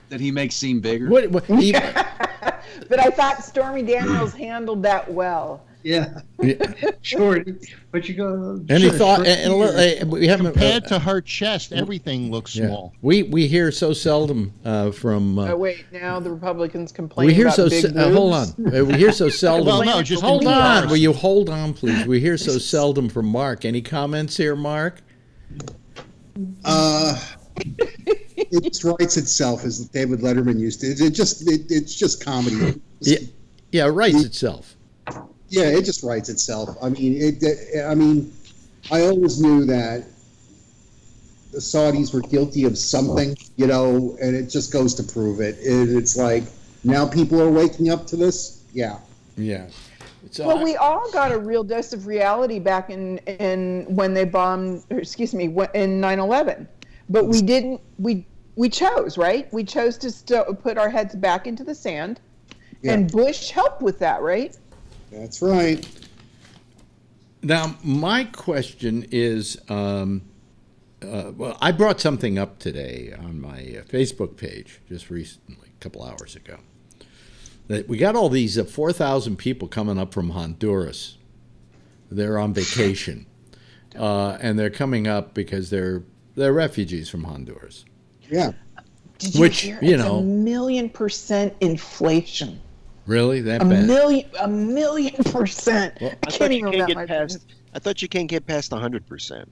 That he makes seem bigger. What he, But I thought Stormy Daniels handled that well. Yeah, yeah. short. But you go. And he sure, thought, short and fingers. we haven't Compared to her chest, everything looks yeah. small. We hear so seldom from. Oh wait, now the Republicans complain We hear about so big hold on. boobs. We hear so seldom. Well, no, just hold in on. comparison. Will you hold on, please? We hear so seldom from Mark. Any comments here, Mark? It just writes itself, as David Letterman used to. It's just comedy. Yeah, it writes itself. Yeah, it just writes itself. I mean, I always knew that the Saudis were guilty of something, and it just goes to prove it. It's like now people are waking up to this. Yeah. Yeah. Well, we all got a real dose of reality back in when they bombed, in 9/11, but we didn't. We chose, right? We chose to put our heads back into the sand, and Bush helped with that, right? That's right. Now, my question is, well, I brought something up today on my Facebook page just recently, a couple hours ago. That we got all these 4,000 people coming up from Honduras. They're on vacation, and they're coming up because they're refugees from Honduras. Yeah. Did you Which, hear? you It's know, 1,000,000% inflation. Really, that A bad? million percent. Well, I can't even wrap my I thought you can't get past 100%.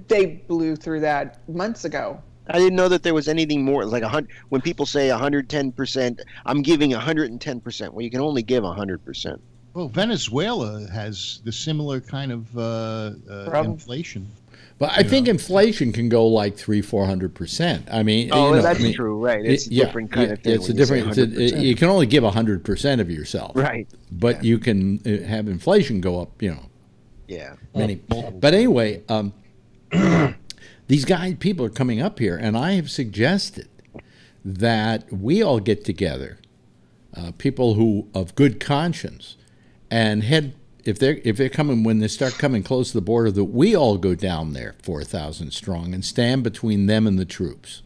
They blew through that months ago. I didn't know that there was anything more like 100. When people say 110%, I'm giving 110%. Well, you can only give 100%. Well, Venezuela has the similar kind of inflation. But I think inflation can go like 300-400%. I mean, that's true, right? It's a different kind of thing. It's a different. You can only give 100% of yourself, right? But you can have inflation go up. Yeah. But anyway, these people are coming up here, and I have suggested that we all get together, people who of good conscience, and head. If they're coming, when they start coming close to the border, that we all go down there, 4,000 strong, and stand between them and the troops.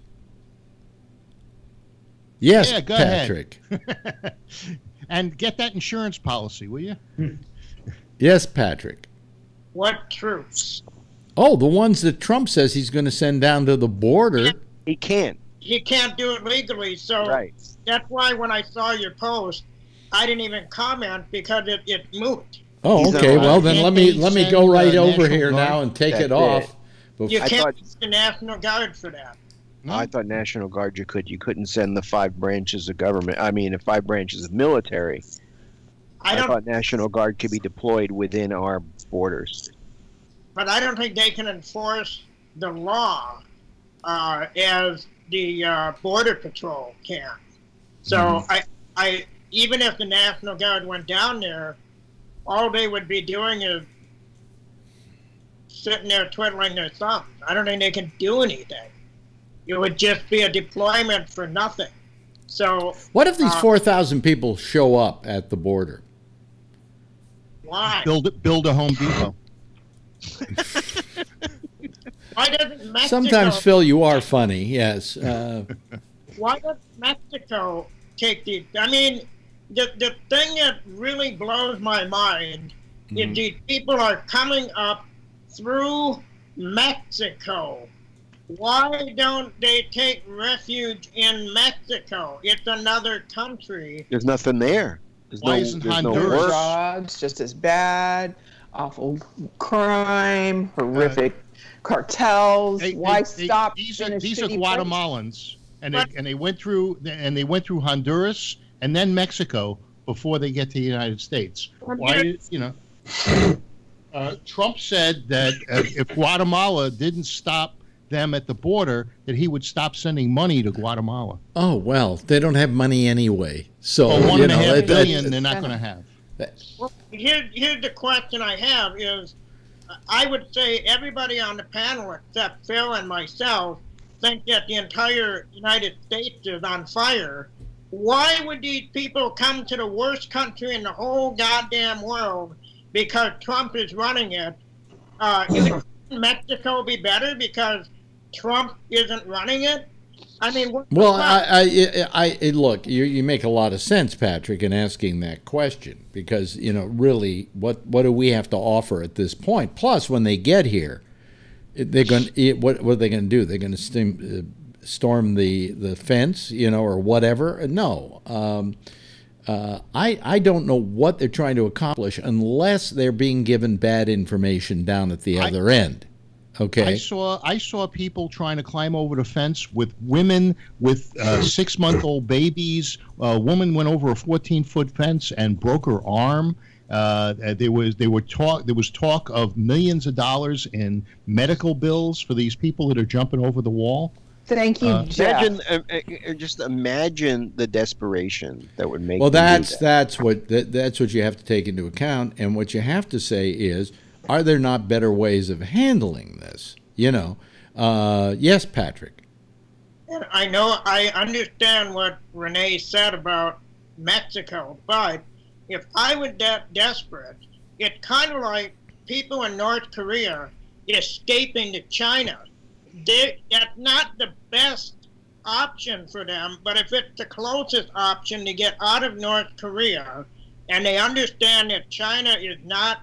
Yes, yeah, go Patrick. Ahead. And get that insurance policy, will you? Yes, Patrick. What troops? Oh, the ones that Trump says he's going to send down to the border. He can't. He can't do it legally, so that's why when I saw your post, I didn't even comment because it moved. Oh, okay. Well, then let me go right over here now and take it off. You can't use the National Guard for that. I thought National Guard you couldn't send the 5 branches of government. I mean, the 5 branches of military. I thought National Guard could be deployed within our borders. But I don't think they can enforce the law as the Border Patrol can. So I even if the National Guard went down there, all they would be doing is sitting there twiddling their thumbs. I don't think they can do anything. It would just be a deployment for nothing. So what if these 4,000 people show up at the border? Why? Build a Home Depot. Why doesn't Mexico? Sometimes, Phil, you are funny. Yes. Why does Mexico take these? I mean, the thing that really blows my mind is these people are coming up through Mexico. Why don't they take refuge in Mexico? It's another country. There's nothing there. Why isn't Honduras? No jobs just as bad, awful crime, horrific cartels. Why stop? These are Guatemalans, and they went through Honduras and then Mexico before they get to the United States. Why, Trump said that if Guatemala didn't stop them at the border, that he would stop sending money to Guatemala. Oh, well, they don't have money anyway. So, $1.5 billion they're not going to have. Well, here's the question I have is, I would say everybody on the panel except Phil and myself think that the entire United States is on fire why would these people come to the worst country in the whole goddamn world because Trump is running it? Isn't Mexico be better because Trump isn't running it? I mean, well, I look. You make a lot of sense, Patrick, in asking that question because really, what do we have to offer at this point? Plus, when they get here, they're going. What are they going to do? They're going to storm the fence, or whatever? No. I don't know what they're trying to accomplish unless they're being given bad information down at the other end. Okay. I saw people trying to climb over the fence with women with 6-month-old babies. A woman went over a 14-foot fence and broke her arm. There was talk of millions of dollars in medical bills for these people that are jumping over the wall. Thank you, Jeff. Just imagine the desperation that would make. Well, that's what you have to take into account, and what you have to say is, are there not better ways of handling this? Yes, Patrick. And I understand what Renee said about Mexico, but if I was that desperate, it's kind of like people in North Korea escaping to China. That's not the best option for them, but if it's the closest option to get out of North Korea, and they understand that China is not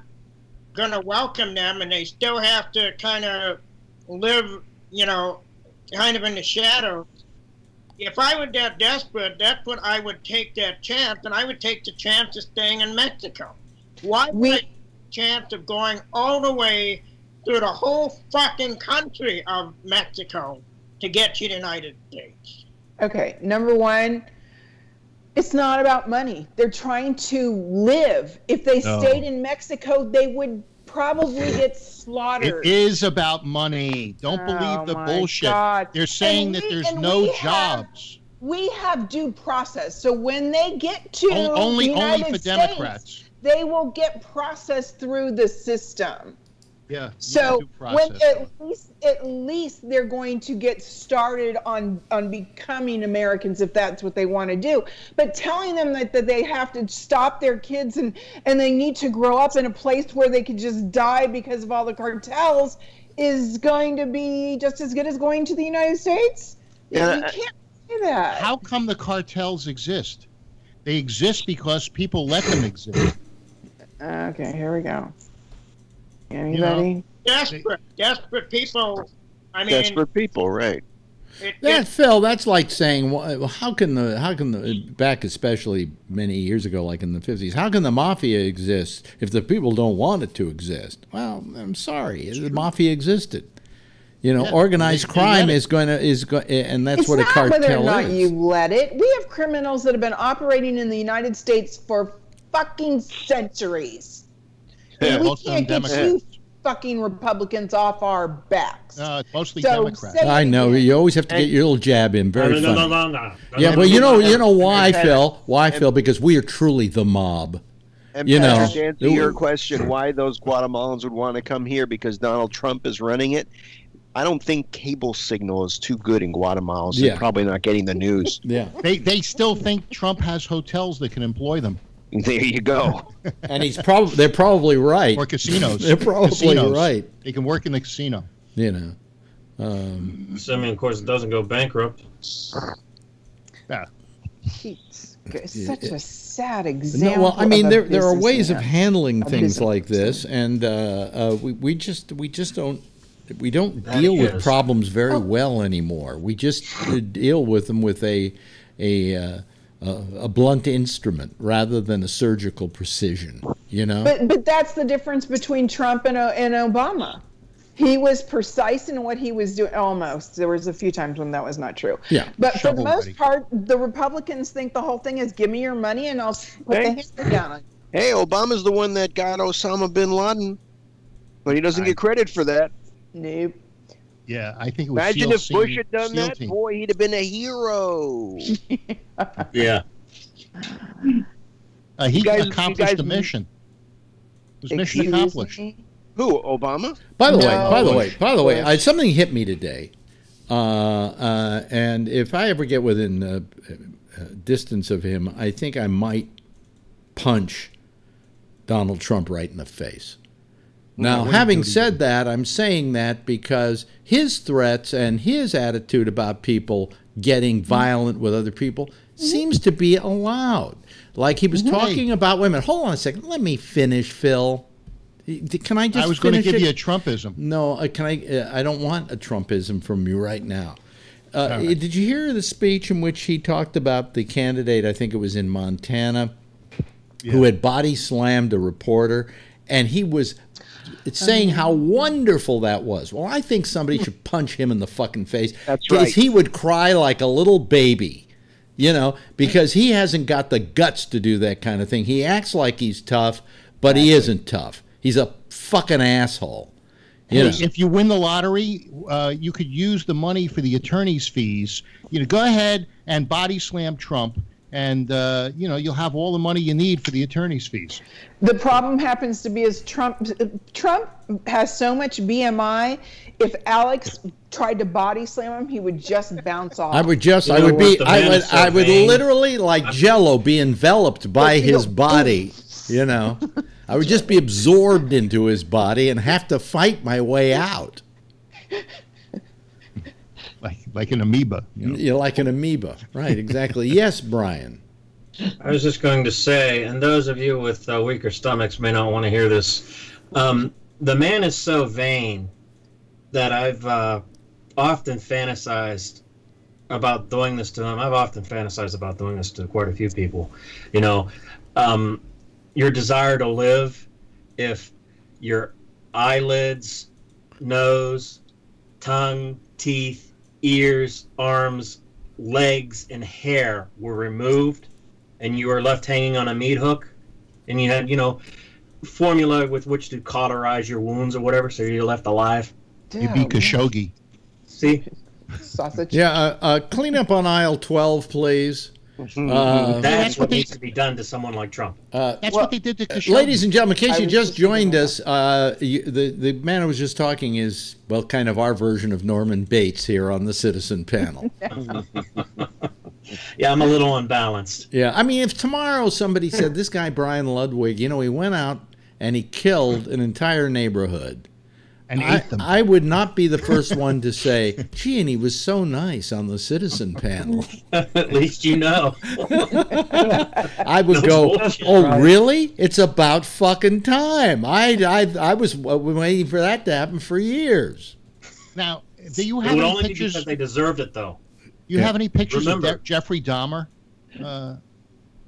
going to welcome them, and they still have to kind of live, kind of in the shadows. If I were that desperate, that's what I would take that chance, and I would take the chance of staying in Mexico. Why would I take the chance of going all the way through the whole fucking country of Mexico to get to the United States? Okay, number one, it's not about money. They're trying to live. If they stayed in Mexico, they would probably get slaughtered. It is about money. Don't believe the bullshit. God. They're saying that there's no jobs. We have due process. So when they get to only the United for States, Democrats, they will get processed through the system. Yeah. So when at least they're going to get started on becoming Americans if that's what they want to do. But telling them that they have to stop their kids and they need to grow up in a place where they could just die because of all the cartels is going to be just as good as going to the United States. Yeah, you can't say that. How come the cartels exist? They exist because people let them exist. Okay, here we go. Anybody? Desperate people. I mean, desperate people, right? Phil, that's like saying, how can the back, especially many years ago, like in the 50s, how can the mafia exist if the people don't want it to exist? Well, I'm sorry, the mafia existed. Organized crime is going to and that's what a cartel is. It's not whether or not you let it. We have criminals that have been operating in the United States for fucking centuries. Yeah, we can't get you fucking Republicans off our backs. It's mostly Democrats. I know. You always have to get your little jab in. Very funny. Yeah, but you know why, Phil? Why, Phil? Because we are truly the mob. And to answer your question, why those Guatemalans would want to come here because Donald Trump is running it, I don't think cable signal is too good in Guatemala, so they're probably not getting the news. Yeah, they still think Trump has hotels that can employ them. There you go. And they're probably right. Or casinos. They're probably right. They can work in the casino. Assuming, of course, it doesn't go bankrupt. Yeah. It's such a sad example. No, well, I mean, there are ways of handling things like this, and we don't deal with problems very well anymore. We just deal with them with a blunt instrument rather than a surgical precision, But that's the difference between Trump and Obama. He was precise in what he was doing. Almost. There was a few times when that was not true. Yeah. But for the most part, the Republicans think the whole thing is give me your money and I'll put the hammer down on you. Hey, Obama's the one that got Osama bin Laden, but he doesn't get credit for that. Nope. Yeah, I think it was Imagine if Bush had done that, boy, he'd have been a hero. Yeah. He accomplished the mission. It was mission accomplished. Who, Obama? By the way, something hit me today, and if I ever get within distance of him, I think I might punch Donald Trump right in the face. Now, having said that, I'm saying that because his threats and his attitude about people getting violent with other people seems to be allowed. Like he was talking about women. Hold on a second. Let me finish, Phil. Can I just? I was going to give you a Trumpism. No, can I? I don't want a Trumpism from you right now. Did you hear the speech in which he talked about the candidate? I think it was in Montana, who had body slammed a reporter, and he was saying how wonderful that was. Well, I think somebody should punch him in the fucking face. That's right. He would cry like a little baby, you know, because he hasn't got the guts to do that kind of thing. He acts like he's tough, but he isn't tough. He's a fucking asshole. You know? If you win the lottery, you could use the money for the attorney's fees. You know, go ahead and body slam Trump, and you know, you'll have all the money you need for the attorney's fees. The problem happens to be is Trump has so much BMI. If Alex tried to body slam him, he would just bounce off. I would literally, like Jello, be enveloped by his body. You know, I would just be absorbed into his body and have to fight my way out. Like an amoeba. You know? You're like an amoeba, right? Exactly. Yes, Brian. I was just going to say, and those of you with weaker stomachs may not want to hear this. The man is so vain that I've often fantasized about doing this to him. I've often fantasized about doing this to quite a few people. You know, your desire to live, if your eyelids, nose, tongue, teeth, ears, arms, legs, and hair were removed, and you were left hanging on a meat hook, and you had, you know, formula with which to cauterize your wounds or whatever, so you're left alive. You'd be Khashoggi. See? Sausage. Yeah, clean up on aisle 12, please. That's what needs to be done to someone like Trump. That's what they did to Khashoggi. Ladies and gentlemen, in case you just joined us, the man who was just talking is, well, kind of our version of Norman Bates here on the Citizen Panel. Yeah, I'm a little unbalanced. Yeah, I mean, if tomorrow somebody said, this guy Brian Ludwig, you know, he went out and he killed an entire neighborhood, and ate them. I would not be the first one to say, gee, and he was so nice on the Citizen Panel. At least you know. I would go, oh, really? It's about fucking time. I was waiting for that to happen for years. Now, do you have it would any only pictures? be because they deserved it, though. You have any pictures Remember, of Jeffrey Dahmer?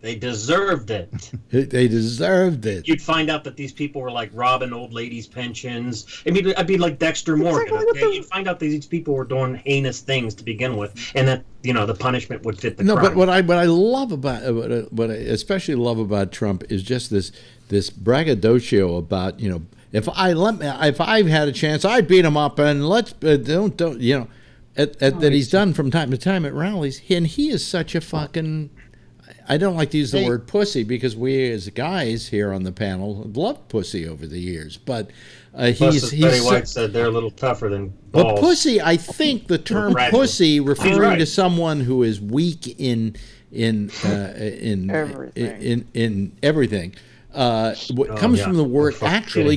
They deserved it. They deserved it. You'd find out that these people were like robbing old ladies' pensions. I mean, I'd be like Dexter Morgan. Okay? You'd find out that these people were doing heinous things to begin with, and that, you know, the punishment would fit the crime. But what I love about what I especially love about Trump is just this braggadocio about, you know, if I had a chance, I'd beat him up, and let's don't you know, that he's done from time to time at rallies, and he is such a fucking. I don't like to use the word pussy because we as guys here on the panel love pussy over the years, but he's Betty White said they're a little tougher than balls. But pussy, I think the term pussy referring to someone who is weak in everything comes from the word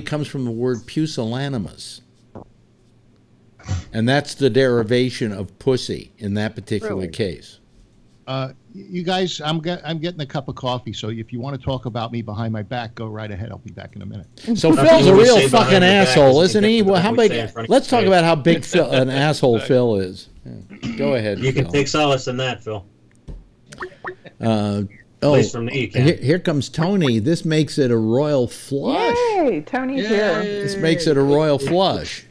comes from the word pusillanimous. And that's the derivation of pussy in that particular case. You guys, I'm getting a cup of coffee, so if you want to talk about me behind my back, go right ahead. I'll be back in a minute. So Phil's a real fucking asshole, isn't he? Well, how big? Let's talk about how big an asshole Phil is. Yeah. Go ahead. You can take solace in that, Phil. From me, you can. Here comes Tony. This makes it a royal flush. Yay, Tony's here. This makes it a royal flush.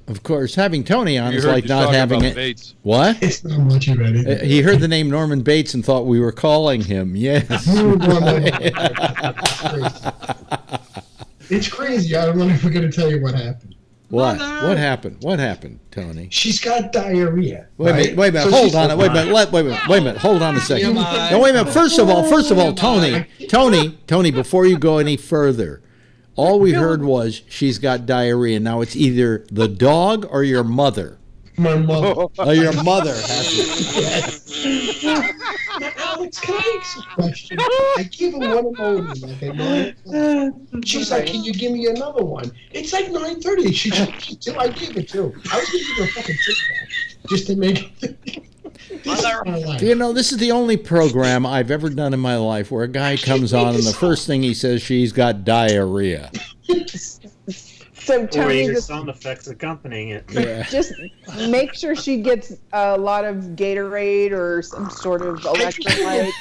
Of course, having Tony on is like not having it. Bates. What? He heard the name Norman Bates and thought we were calling him. Yes. It's crazy. I don't know if we're going to tell you what happened. What? What happened? What happened, Tony? She's got diarrhea. Wait a minute. Hold on. Wait a minute. Hold on a second. No, wait a minute. First of all, Tony, before you go any further. All we heard was she's got diarrhea. Now it's either the dog or your mother. My mother. Oh, your mother has it. Now, Alex, can I ask a question? I give her one Imodium, okay? She's like, can you give me another one? It's like 9:30. She's like, I gave it two. I was going to give her a fucking kickback just to make it. This is my life. You know, this is the only program I've ever done in my life where a guy comes on and the first thing he says, she's got diarrhea. So Or Tony, your just, sound effects accompanying it. Yeah. just make sure she gets a lot of Gatorade or some sort of electrolyte.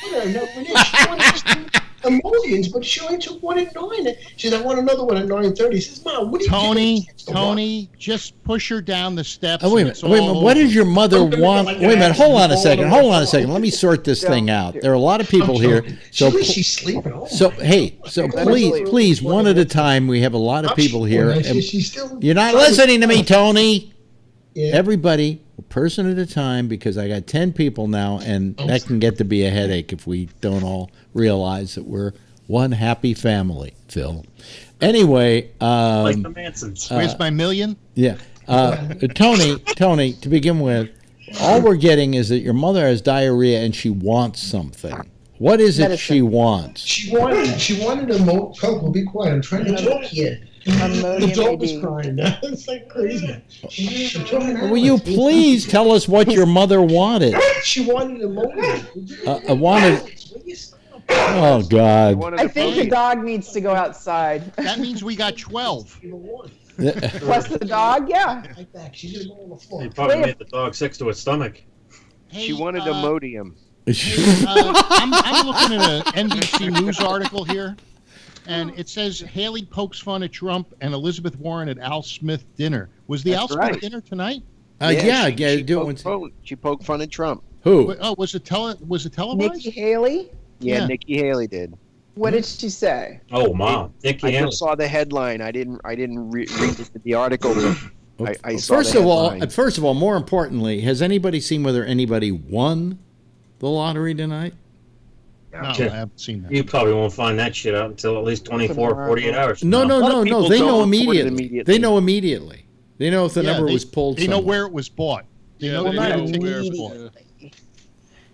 Emollients, but she only took one at 9. She said, I want another one at 9:30. He says, Mom, what are you doing? Tony, just push her down the steps. Oh, wait a minute. Wait a minute. What does your mother want? Wait a minute. Hold on a second. Hold on a second. Let me sort this thing out. There are a lot of people here. So, She's sleeping. Oh, so hey, so please, one at a time. We have a lot of people here. And you're not listening to me, Tony. Yeah. Everybody, a person at a time, because I got 10 people now, and that can get to be a headache if we don't all realize that we're one happy family, Phil. Anyway, Like the Mansons. Where's my million? yeah, Tony, to begin with, all we're getting is that your mother has diarrhea and she wants something. What is it she wants? She wanted a Coke. Well, be quiet. I'm trying to talk here. The dog was crying now. It's like crazy. Will you please tell us what your mother wanted? She wanted a wanted. Oh God! I think the dog needs to go outside. That means we got 12. Plus the dog, yeah. She's gonna go on the floor. They probably made the dog sick to its stomach. Hey, She wanted Imodium. I'm looking at an NBC News article here, and it says Haley pokes fun at Trump and Elizabeth Warren at Al Smith dinner. Was the Al Smith dinner tonight? She poked fun at Trump. Who? Oh, was it televised? Nikki Haley? Yeah, Nikki Haley did. What did she say? Oh, Mom. Nikki I Haley. just saw the headline. I didn't read the article. I saw First the of all, more importantly, has anybody seen whether anybody won the lottery tonight? No, I haven't seen that. You probably won't find that shit out until at least 24, 48 hours. from No. now. They know immediately. They know immediately. They know if the number was pulled. They know where it was bought. They know not where it was immediately. bought.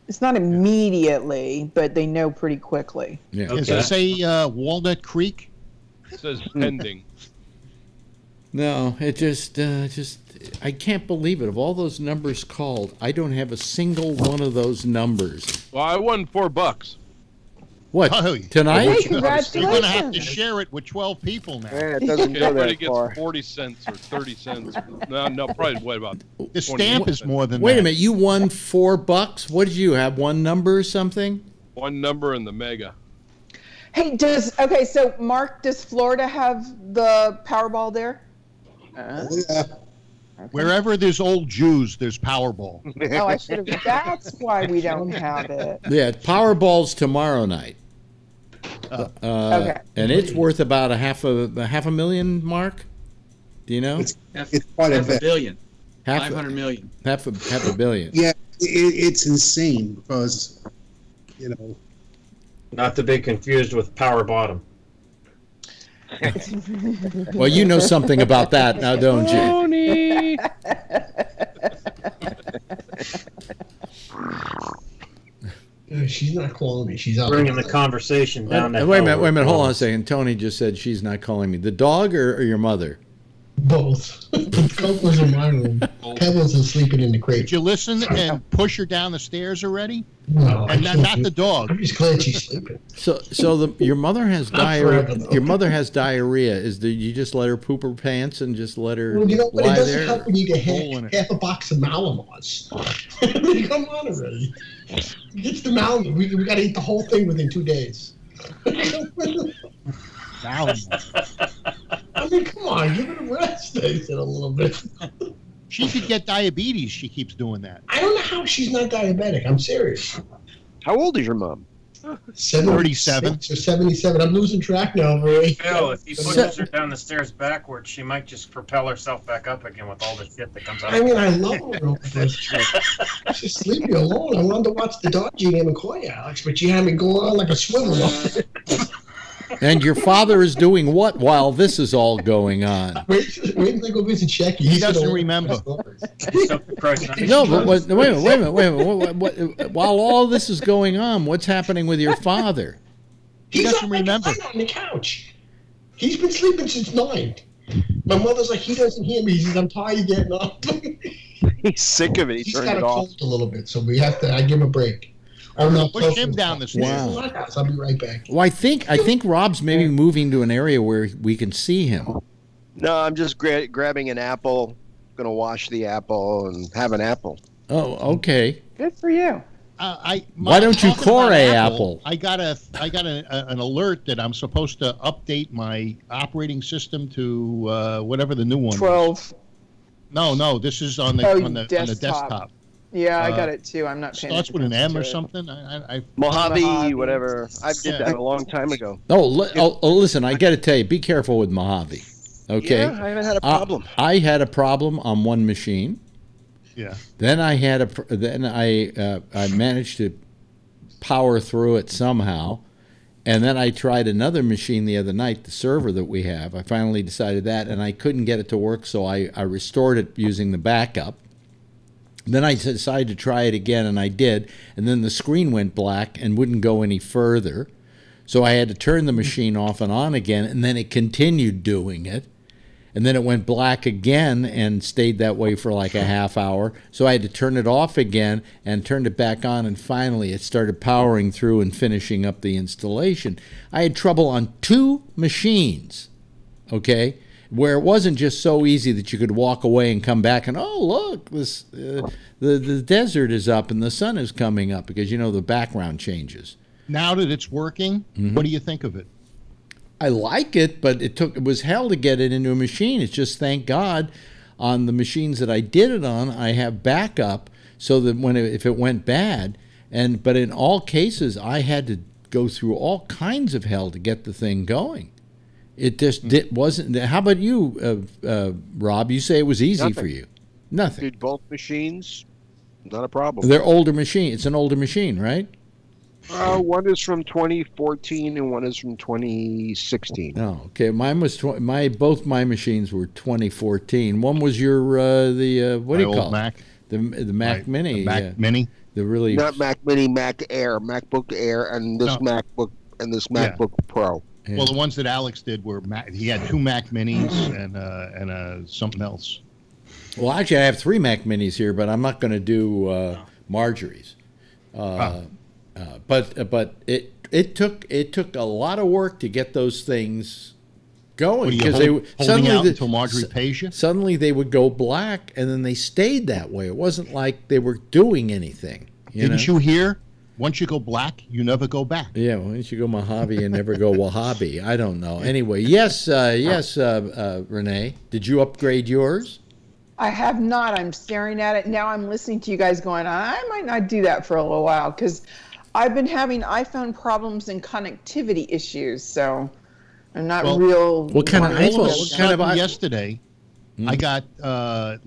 It's not immediately, but they know pretty quickly. Yeah. Does it say Walnut Creek? It says pending. No, it just I can't believe it. Of all those numbers called, I don't have a single one of those numbers. Well, I won $4. What, Oh, tonight? Hey, You're going to have to congratulations. share it with 12 people now. Yeah, it doesn't go Everybody that gets far. 40 cents or 30 cents. No, probably what about The stamp is more than Wait that. a minute, you won $4? What did you have? One number or something? one number in the mega. Hey, so Mark, does Florida have the Powerball there? Yeah. Wherever there's old Jews, there's Powerball. Oh, I should have. That's why we don't have it. Yeah, Powerball's tomorrow night. Okay. And it's worth about a half a million, Mark? Do you know? It's quite a Half a bit. billion. Half 500 million. Half a billion. Yeah, it's insane because, you know. Not to be confused with Power Bottom. Well, you know something about that now, don't you? Tony! She's not calling me. She's out. Bringing the conversation down. Wait a minute. Hold on a second. Tony just said she's not calling me. The dog or your mother? Both. Coke was in my room. Pebbles is sleeping in the crate. Did you listen and push her down the stairs already? No, And not the dog. I'm just glad she's sleeping. So your mother has Not diarrhea. forever, though. Your mother has diarrhea. You just let her poop her pants and just let her Well, you know what? It lie doesn't there? help when you get Hole in it. half a box of Malamars. I mean, come on already. It's the Malamar. We got to eat the whole thing within 2 days. I mean, come on, give it a rest. I said a little bit. She could get diabetes. She keeps doing that. I don't know how she's not diabetic. I'm serious. How old is your mom? 37 or 77. I'm losing track now, Marie. Phil, if he pushes her down the stairs backwards, she might just propel herself back up again with all the shit that comes out. I mean, I love her. Just leave me alone. I wanted to watch the Dodger game and call you, Alex, but you had me going on like a swivel. And your father is doing what while this is all going on? Wait until I go visit Shecky. He doesn't remember. No, but wait a minute. While all this is going on, what's happening with your father? He doesn't remember. On the couch. He's been sleeping since 9. My mother's like, he doesn't hear me. He says, I'm tired of getting up. He's sick of it. He's got turned a it off. cold a little bit, so we have to. I give him a break. Push him down the stairs. Wow. I'll be right back. Well, I think Rob's maybe moving to an area where we can see him. No, I'm just grabbing an apple. Gonna wash the apple and have an apple. Oh, okay. Good for you. Why don't you core apple? I got an alert that I'm supposed to update my operating system to whatever the new one 12. is. No, this is on the desktop. Yeah, I got it too. I'm not paying Starts with an M or it. something. Mojave, whatever. I did that a long time ago. Listen, I got to tell you, be careful with Mojave. Okay. Yeah, I haven't had a problem. I had a problem on one machine. Yeah. Then I managed to power through it somehow, and then I tried another machine the other night, the server that we have. I finally decided that, and I couldn't get it to work, so I restored it using the backup. Then I decided to try it again, and I did, and then the screen went black and wouldn't go any further. So I had to turn the machine off and on again, and then it continued doing it. And then it went black again and stayed that way for like a half hour. So I had to turn it off again and turned it back on, and finally it started powering through and finishing up the installation. I had trouble on 2 machines, okay, where it wasn't just so easy that you could walk away and come back and, oh, look, this the desert is up and the sun is coming up, because, you know, the background changes. Now that it's working, what do you think of it? I like it, but it was hell to get it into a machine. It's just, thank God, on the machines that I did it on, I have backup so that if it went bad, but in all cases, I had to go through all kinds of hell to get the thing going. It just wasn't. How about you, Rob? You say it was easy for you. Nothing. Did both machines? Not a problem. They're older machine. It's an older machine, right? One is from 2014 and one is from 2016. Oh, okay. Mine was both my machines were 2014. One was your what do you call Mac? The Mac Mini. The Mac Mini. The really not Mac Mini, Mac Air, MacBook Air, and this MacBook and this MacBook Pro. Yeah. Well, the ones that Alex did were he had 2 Mac Minis and something else. Well, actually, I have 3 Mac Minis here, but I'm not going to do Marjorie's. But it took a lot of work to get those things going, because until Marjorie pays you. Suddenly they would go black, and then they stayed that way. It wasn't like they were doing anything. Didn't you hear? Once you go black, you never go back. Yeah, once you go Mojave, you never go Wahhabi. I don't know. Anyway, yes, Renee, did you upgrade yours? I have not. I'm staring at it now. I'm listening to you guys going, I might not do that for a little while, because I've been having iPhone problems and connectivity issues, so I'm not real. What kind of iPhone? What kind of yesterday, I got a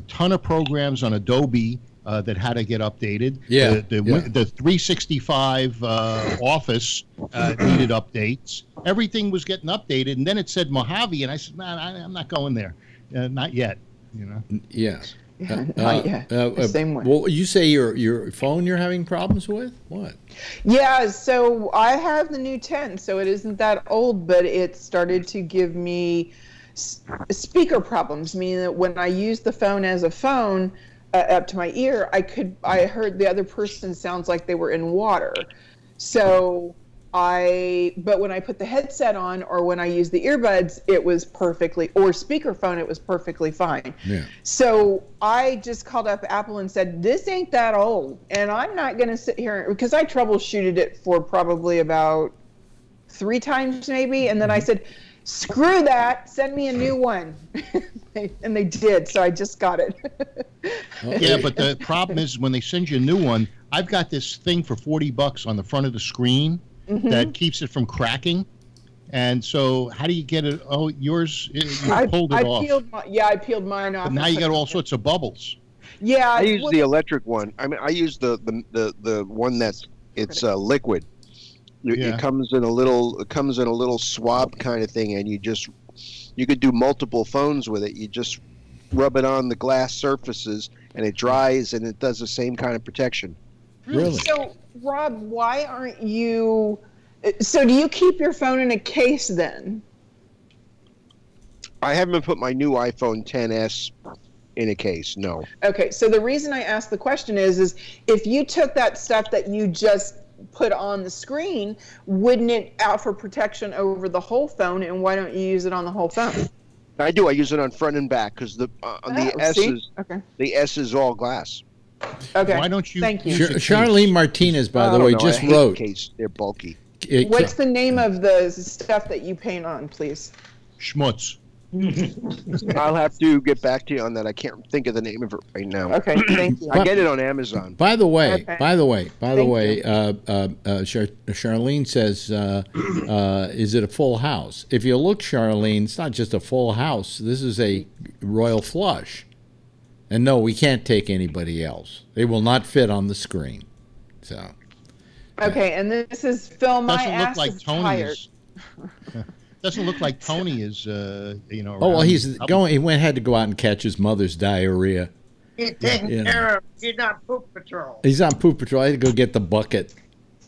ton of programs on Adobe that had to get updated. Yeah. The 365 Office needed updates. Everything was getting updated, and then it said Mojave, and I said, man, I'm not going there. Not yet. You know. Yes. Same way. Well, you say your phone you're having problems with? What? Yeah, so I have the new 10, so it isn't that old, but it started to give me speaker problems, meaning that when I use the phone as a phone up to my ear, I heard the other person sounds like they were in water. So but when I put the headset on or when I use the earbuds, it was perfectly, or speakerphone, it was perfectly fine. Yeah. So I just called up Apple and said, this ain't that old. And I'm not going to sit here, because I troubleshooted it for probably about 3 times maybe. And then I said, screw that, send me a new one. And they did, so I just got it. Yeah, but the problem is when they send you a new one, I've got this thing for $40 on the front of the screen that keeps it from cracking. And so how do you get it? Oh, yours, you pulled it off. I peeled mine off. But now you got all sorts of bubbles. Yeah. I use the electric one. I mean, I use the one it's liquid. It comes in a little swab kind of thing, and you could do multiple phones with it. You just rub it on the glass surfaces, and it dries, and it does the same kind of protection. Really? So, Rob, why aren't you? So, do you keep your phone in a case then? I haven't put my new iPhone XS in a case. No. Okay. So the reason I asked the question is if you took that stuff that you just put on the screen, wouldn't it offer protection over the whole phone? And why don't you use it on the whole phone? I do. I use it on front and back because the S is all glass. Okay. Why don't you? Thank you. Charlene Martinez, by the way, just wrote. Case. They're bulky. What's the name of the stuff that you paint on, please? Schmutz. I'll have to get back to you on that. I can't think of the name of it right now. Okay, thank you. I get it on Amazon. By the way, Charlene says, "Is it a full house?" If you look, Charlene, it's not just a full house. This is a royal flush, and no, we can't take anybody else. They will not fit on the screen. So. Okay, and this is Phil. My ass is tired. Doesn't look like Tony is, Oh well, he's going. He had to go out and catch his mother's diarrhea. He's taking care of. He's on poop patrol. He's on poop patrol. I had to go get the bucket.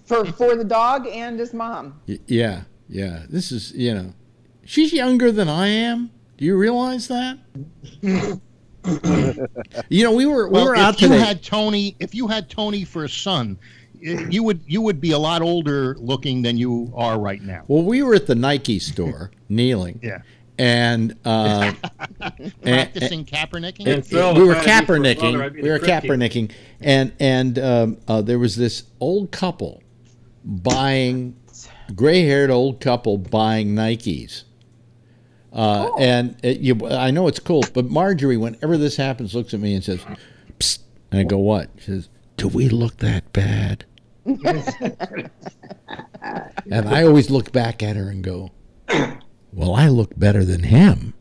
For the dog and his mom. Yeah. This is she's younger than I am. Do you realize that? We were out today. If you had Tony for a son, you would be a lot older looking than you are right now. Well, we were at the Nike store, kneeling. Yeah. And practicing Kaepernicking. We were Kaepernicking, and there was this old couple gray-haired old couple buying Nikes. And I know it's cool, but Marjorie, whenever this happens, looks at me and says, "Psst," and I go, "What?" She says, "Do we look that bad?" And I always look back at her and go, "Well, I look better than him,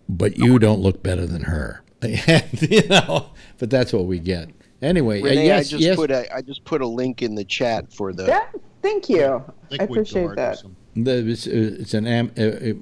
but you don't look better than her." But that's what we get. Anyway, Renee, yes. I just put a link in the chat for the. Thank you. I appreciate that. It's an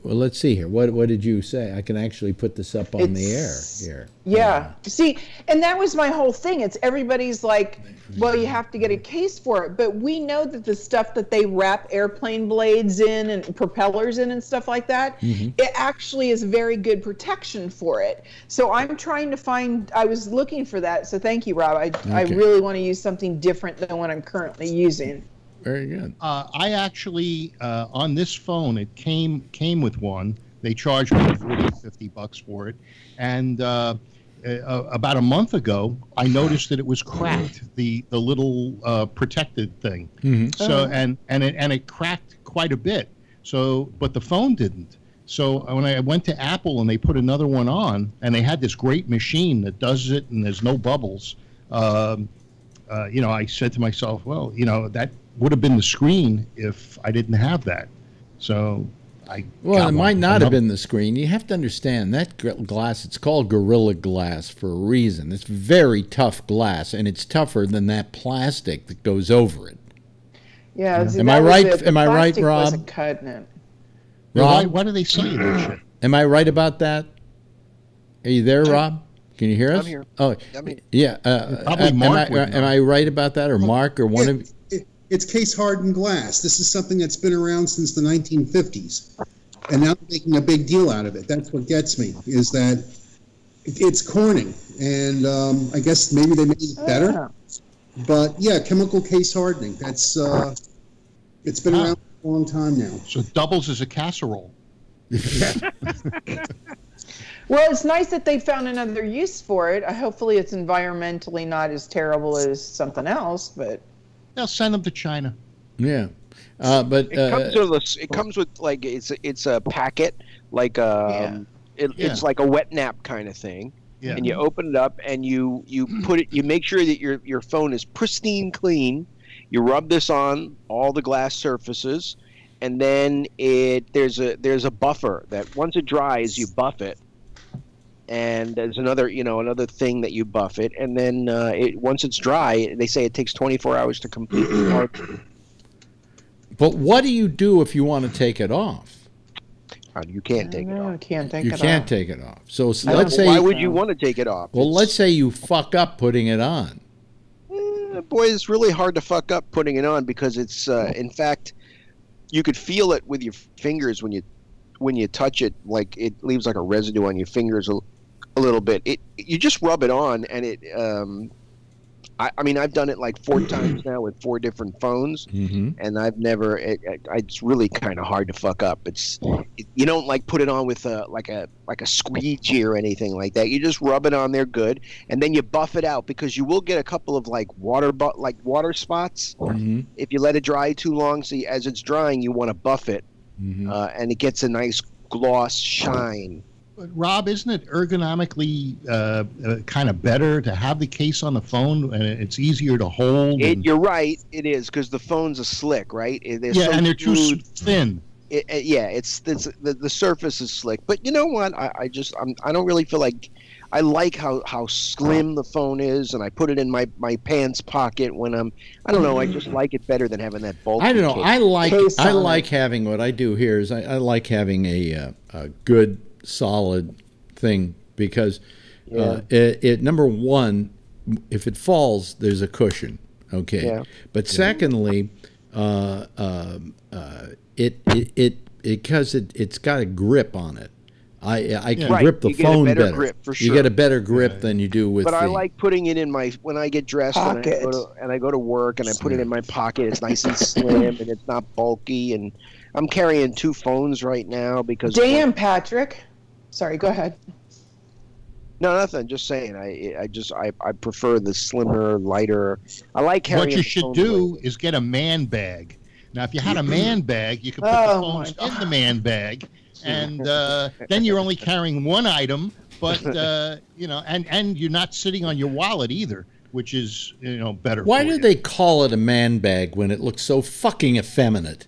well, let's see here. What did you say? I can actually put this up on the air here. Yeah. See, and that was my whole thing. It's everybody's like, well, you have to get a case for it, but we know that the stuff that they wrap airplane blades in and propellers in and stuff like that, it actually is very good protection for it. So I'm trying to find. I was looking for that. So thank you, Rob. I really want to use something different than what I'm currently using. Very good. I actually, on this phone, it came with one. They charged me $40-50 for it. And about a month ago, I noticed that it was cracked, the little protected thing. So and it cracked quite a bit. So, but the phone didn't. So when I went to Apple and they put another one on, and they had this great machine that does it, and there's no bubbles. I said to myself, well, that would have been the screen if I didn't have that. So it might not have been the screen. You have to understand that glass, it's called Gorilla Glass for a reason. It's very tough glass, and it's tougher than that plastic that goes over it. Yeah. Am I right? Am I right, Rob? Wasn't cutting it. Rob, why do they say that shit? Am I right about that? Are you there, Rob? Can you hear us? I'm here. Oh, yeah. Probably Mark. Am I right about that, or Mark, or one of? It's case-hardened glass. This is something that's been around since the 1950s, and now they're making a big deal out of it. That's what gets me, is that it's Corning, and I guess maybe they made it better. But yeah, chemical case hardening. That's it's been around for a long time now. So it doubles as a casserole. Well, it's nice that they found another use for it. Hopefully, it's environmentally not as terrible as something else, but. They'll send them to China. Yeah, but it comes with like it's a packet, like it's like a wet nap kind of thing, and you open it up and you put it. You make sure that your phone is pristine clean. You rub this on all the glass surfaces, and then there's a buffer that once it dries, you buff it. And there's another thing that you buff it, and then once it's dry, they say it takes 24 hours to complete the But what do you do if you want to take it off? You can't take it off. You can't take it off. So let's say. Why would you want to take it off? Well, let's say you fuck up putting it on. Boy, it's really hard to fuck up putting it on because it's, in fact, you could feel it with your fingers when you touch it. Like it leaves like a residue on your fingers a little bit. You just rub it on, and it. I mean, I've done it like 4 times now with 4 different phones, and I've never. It's really kind of hard to fuck up. You don't like put it on with like a squeegee or anything like that. You just rub it on there good, and then you buff it out because you will get a couple of like water spots if you let it dry too long. So as it's drying, you want to buff it, and it gets a nice gloss shine. But Rob, isn't it ergonomically kind of better to have the case on the phone, and it's easier to hold? You're right, it is, because the phones are slick, right? And they're too thin. It's the surface is slick. But you know what? I don't really feel like I like how slim the phone is, and I put it in my pants pocket when I don't know. I just like it better than having that bulky. I don't know. Case. I like having what I do here is I like having a good solid thing because it number one, if it falls, there's a cushion, okay. Yeah. But secondly, because it's got a grip on it. I can grip the phone better. Grip, for sure. You get a better grip than you do with. But I like putting it in when I get dressed and I go to work and I put it in my pocket. It's nice and slim and it's not bulky. And I'm carrying 2 phones right now because. Damn, Patrick. Sorry, go ahead. No, nothing. Just saying. I prefer the slimmer, lighter. I like carrying. What you should do is get a man bag. Now, if you had a man bag, you could put the phones in the man bag, and then you're only carrying 1 item. But and you're not sitting on your wallet either, which is better. Why do they call it a man bag when it looks so fucking effeminate?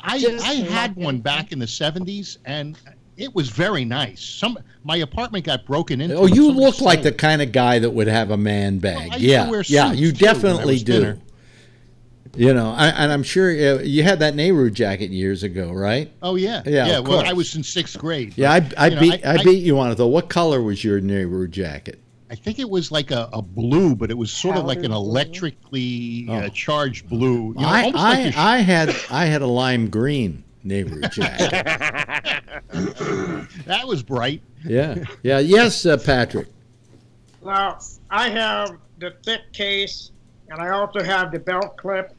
I had one back in the 70s, and it was very nice. My apartment got broken into. Oh, you look like the kind of guy that would have a man bag. Well, I used to wear suits you too definitely do. Thinner. And I'm sure you had that Nehru jacket years ago, right? Oh yeah. Well, I was in 6th grade. Yeah, I beat you on it though. What color was your Nehru jacket? I think it was like a blue, but it was sort of like an electrically charged blue. I had a lime green Nehru jacket. That was bright. Yeah. Yes, Patrick. Well, I have the thick case, and I also have the belt clip,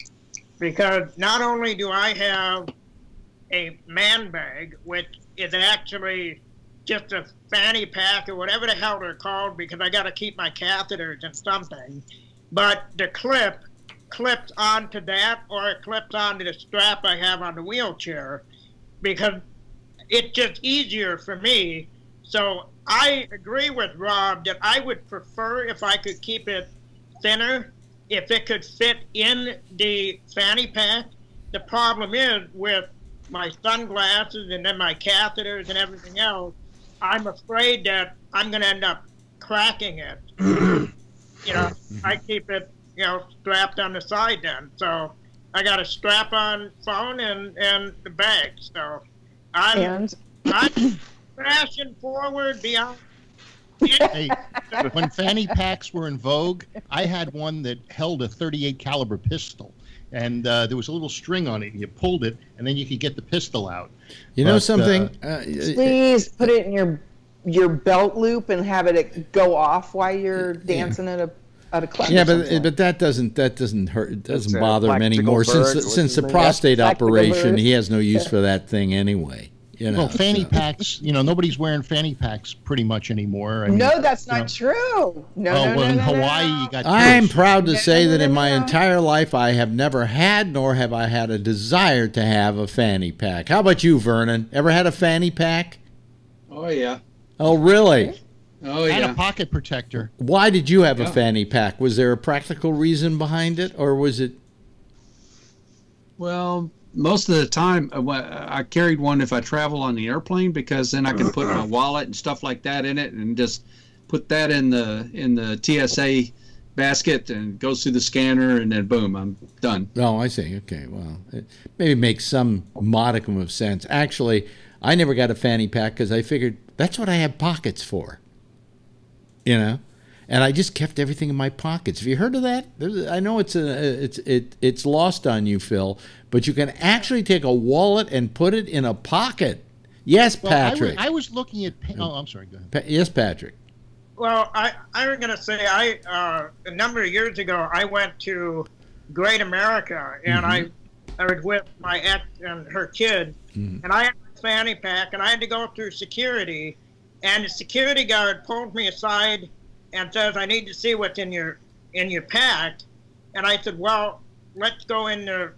because not only do I have a man bag, which is actually just a fanny pack or whatever the hell they're called, because I got to keep my catheters and something. But the clip clips onto that, or it clips onto the strap I have on the wheelchair, because it's just easier for me. So I agree with Rob that I would prefer if I could keep it thinner, if it could fit in the fanny pack. The problem is with my sunglasses and then my catheters and everything else, I'm afraid that I'm going to end up cracking it. I keep it, strapped on the side then. So I got a strap-on phone and the bag. So I'm crashing forward beyond. Hey, when fanny packs were in vogue, I had one that held a .38 caliber pistol, and there was a little string on it. And you pulled it, and then you could get the pistol out. You know something? Please put it in your belt loop and have it go off while you're dancing at a club. Yeah, but that doesn't hurt. It doesn't bother him anymore since the prostate operation. He has no use for that thing anyway. Well, fanny packs, nobody's wearing fanny packs pretty much anymore. No, that's not true. No, in Hawaii, you got. I'm proud to say that in my entire life, I have never had, nor have I had a desire to have a fanny pack. How about you, Vernon? Ever had a fanny pack? Oh, yeah. Oh, really? Oh, yeah. And a pocket protector. Why did you have a fanny pack? Was there a practical reason behind it, or was it? Well, most of the time, I carried one if I travel on the airplane, because then I can put my wallet and stuff like that in it, and just put that in the TSA basket and goes through the scanner, and then boom, I'm done. Oh, I see. Okay, well, it maybe makes some modicum of sense. Actually, I never got a fanny pack because I figured that's what I have pockets for. You know, and I just kept everything in my pockets. Have you heard of that? I know it's lost on you, Phil, but you can actually take a wallet and put it in a pocket. Yes, Well, Patrick. I was looking at. Oh, I'm sorry. Go ahead. Yes, Patrick. Well, I was going to say, a number of years ago, I went to Great America, and I was with my ex and her kid, and I had a fanny pack, and I had to go through security, and the security guard pulled me aside and says, "I need to see what's in your pack," and I said, "Well, let's go in the,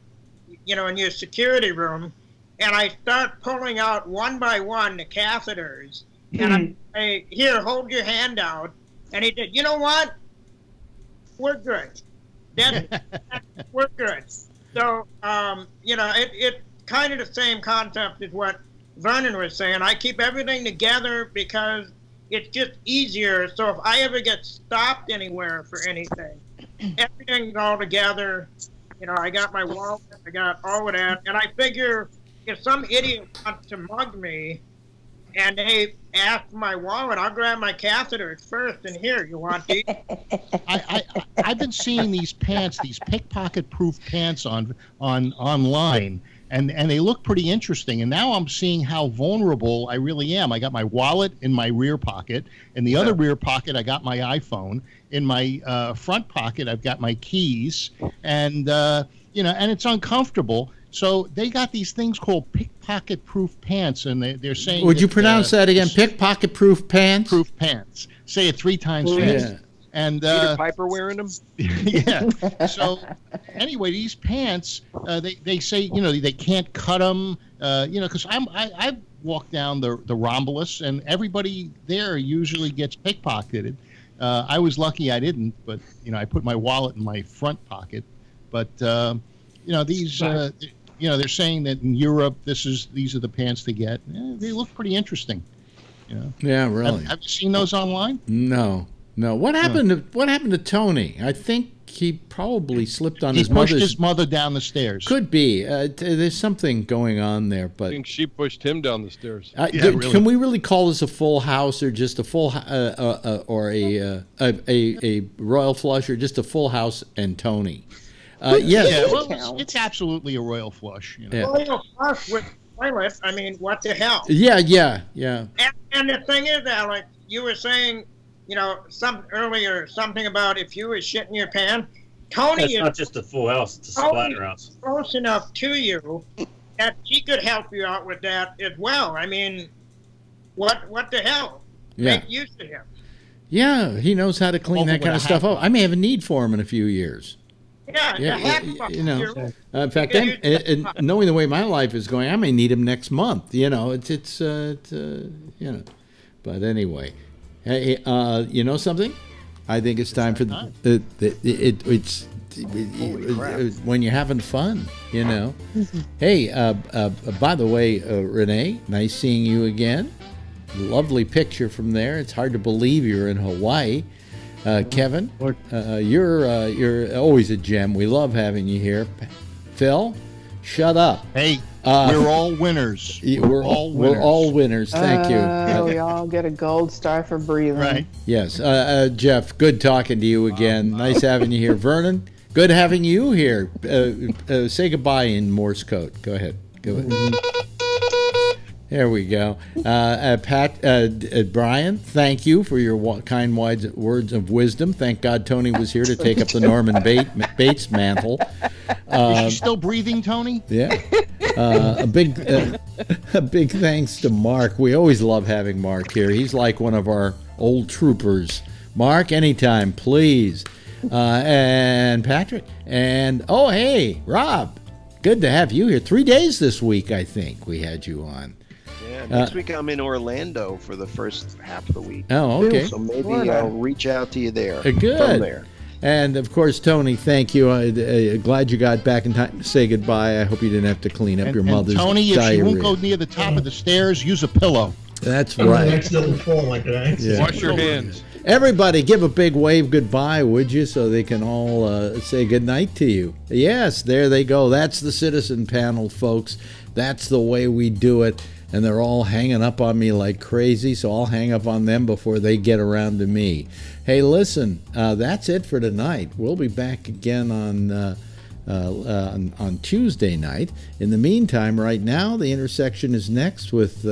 in your security room," and I start pulling out one by one the catheters. And I here, hold your hand out. And he did. You know what? We're good. We're good. So, it kind of the same concept as what Vernon was saying. I keep everything together because it's just easier. So if I ever get stopped anywhere for anything, everything's all together. I got my wallet, I got all of that. And I figure if some idiot wants to mug me, and they ask for my wallet, I'll grab my catheters first, and here, you want these? I've been seeing these pants, these pickpocket-proof pants online, and they look pretty interesting. And now I'm seeing how vulnerable I really am. I got my wallet in my rear pocket. In the other rear pocket, I got my iPhone. In my front pocket, I've got my keys. And, and it's uncomfortable. So they got these things called pickpocket-proof pants, and they're saying. Would you pronounce that again? Pickpocket-proof pants. Proof pants. Say it 3 times fast. Yeah. And Peter Piper wearing them. Yeah. So anyway, these pants, they say they can't cut them. Because I've walked down the Ramblus, and everybody there usually gets pickpocketed. I was lucky I didn't, but I put my wallet in my front pocket. But these. They're saying that in Europe, these are the pants to get. They look pretty interesting. Yeah, really. Have you seen those online? No. What happened to Tony? I think he probably slipped on he his pushed his mother down the stairs. Could be. There's something going on there, but I think she pushed him down the stairs. Really. Can we really call this a full house, or just a full, or a royal flush, or just a full house and Tony? Yes. Yeah, well, it's absolutely a royal flush. Royal flush with toilet. I mean, what the hell? Yeah. And the thing is, Alex, you were saying, something about if you were shitting your pants. Tony is not just a full house; it's a splatter house. Close enough to you that he could help you out with that as well. I mean, what the hell? Yeah. Make use of him. Yeah, he knows how to clean that kind of stuff up. I may have a need for him in a few years. Yeah. In fact, knowing the way my life is going, I may need him next month. But anyway, hey, you know something? I think it's time for when you're having fun. Hey, by the way, Renee, nice seeing you again. Lovely picture from there. It's hard to believe you're in Hawaii. Kevin, you're always a gem. We love having you here. Phil, shut up. Hey, we're all winners. We're all winners. Thank you. We all get a gold star for breathing. Right. Yes. Jeff, good talking to you again. Nice having you here. Vernon, good having you here. Say goodbye in Morse code. Go ahead. There we go. Brian, thank you for your kind words of wisdom. Thank God Tony was here to take up the Norman Bates mantle. Is she still breathing, Tony? Yeah. A big thanks to Mark. We always love having Mark here. He's like one of our old troopers. Mark, anytime, please. And Patrick. And, hey, Rob. Good to have you here. 3 days this week, I think, we had you on. Yeah, next week I'm in Orlando for the first half of the week. Oh, okay. So maybe I'll reach out to you there. Good. From there. And, of course, Tony, thank you. Glad you got back in time to say goodbye. I hope you didn't have to clean up your mother's Tony, diarrhea. if you won't go near the top of the stairs, use a pillow. That's right. Next little fall like that. Yeah. Wash your hands. Everybody, give a big wave goodbye, would you, so they can all say goodnight to you. Yes, there they go. That's the citizen panel, folks. That's the way we do it. And they're all hanging up on me like crazy, so I'll hang up on them before they get around to me. Hey, listen, that's it for tonight. We'll be back again on Tuesday night. In the meantime, right now, The Intersection is next with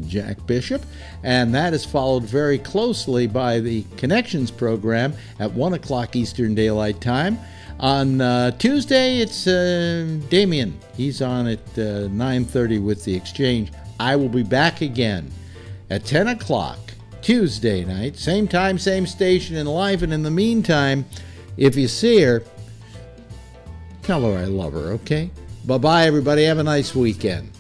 Jack Bishop, and that is followed very closely by the Connections program at 1 o'clock Eastern Daylight Time. On Tuesday, it's Damien. He's on at 9:30 with The Exchange. I will be back again at 10 o'clock Tuesday night, same time, same station in life. And in the meantime, if you see her, tell her I love her, okay? Bye-bye, everybody. Have a nice weekend.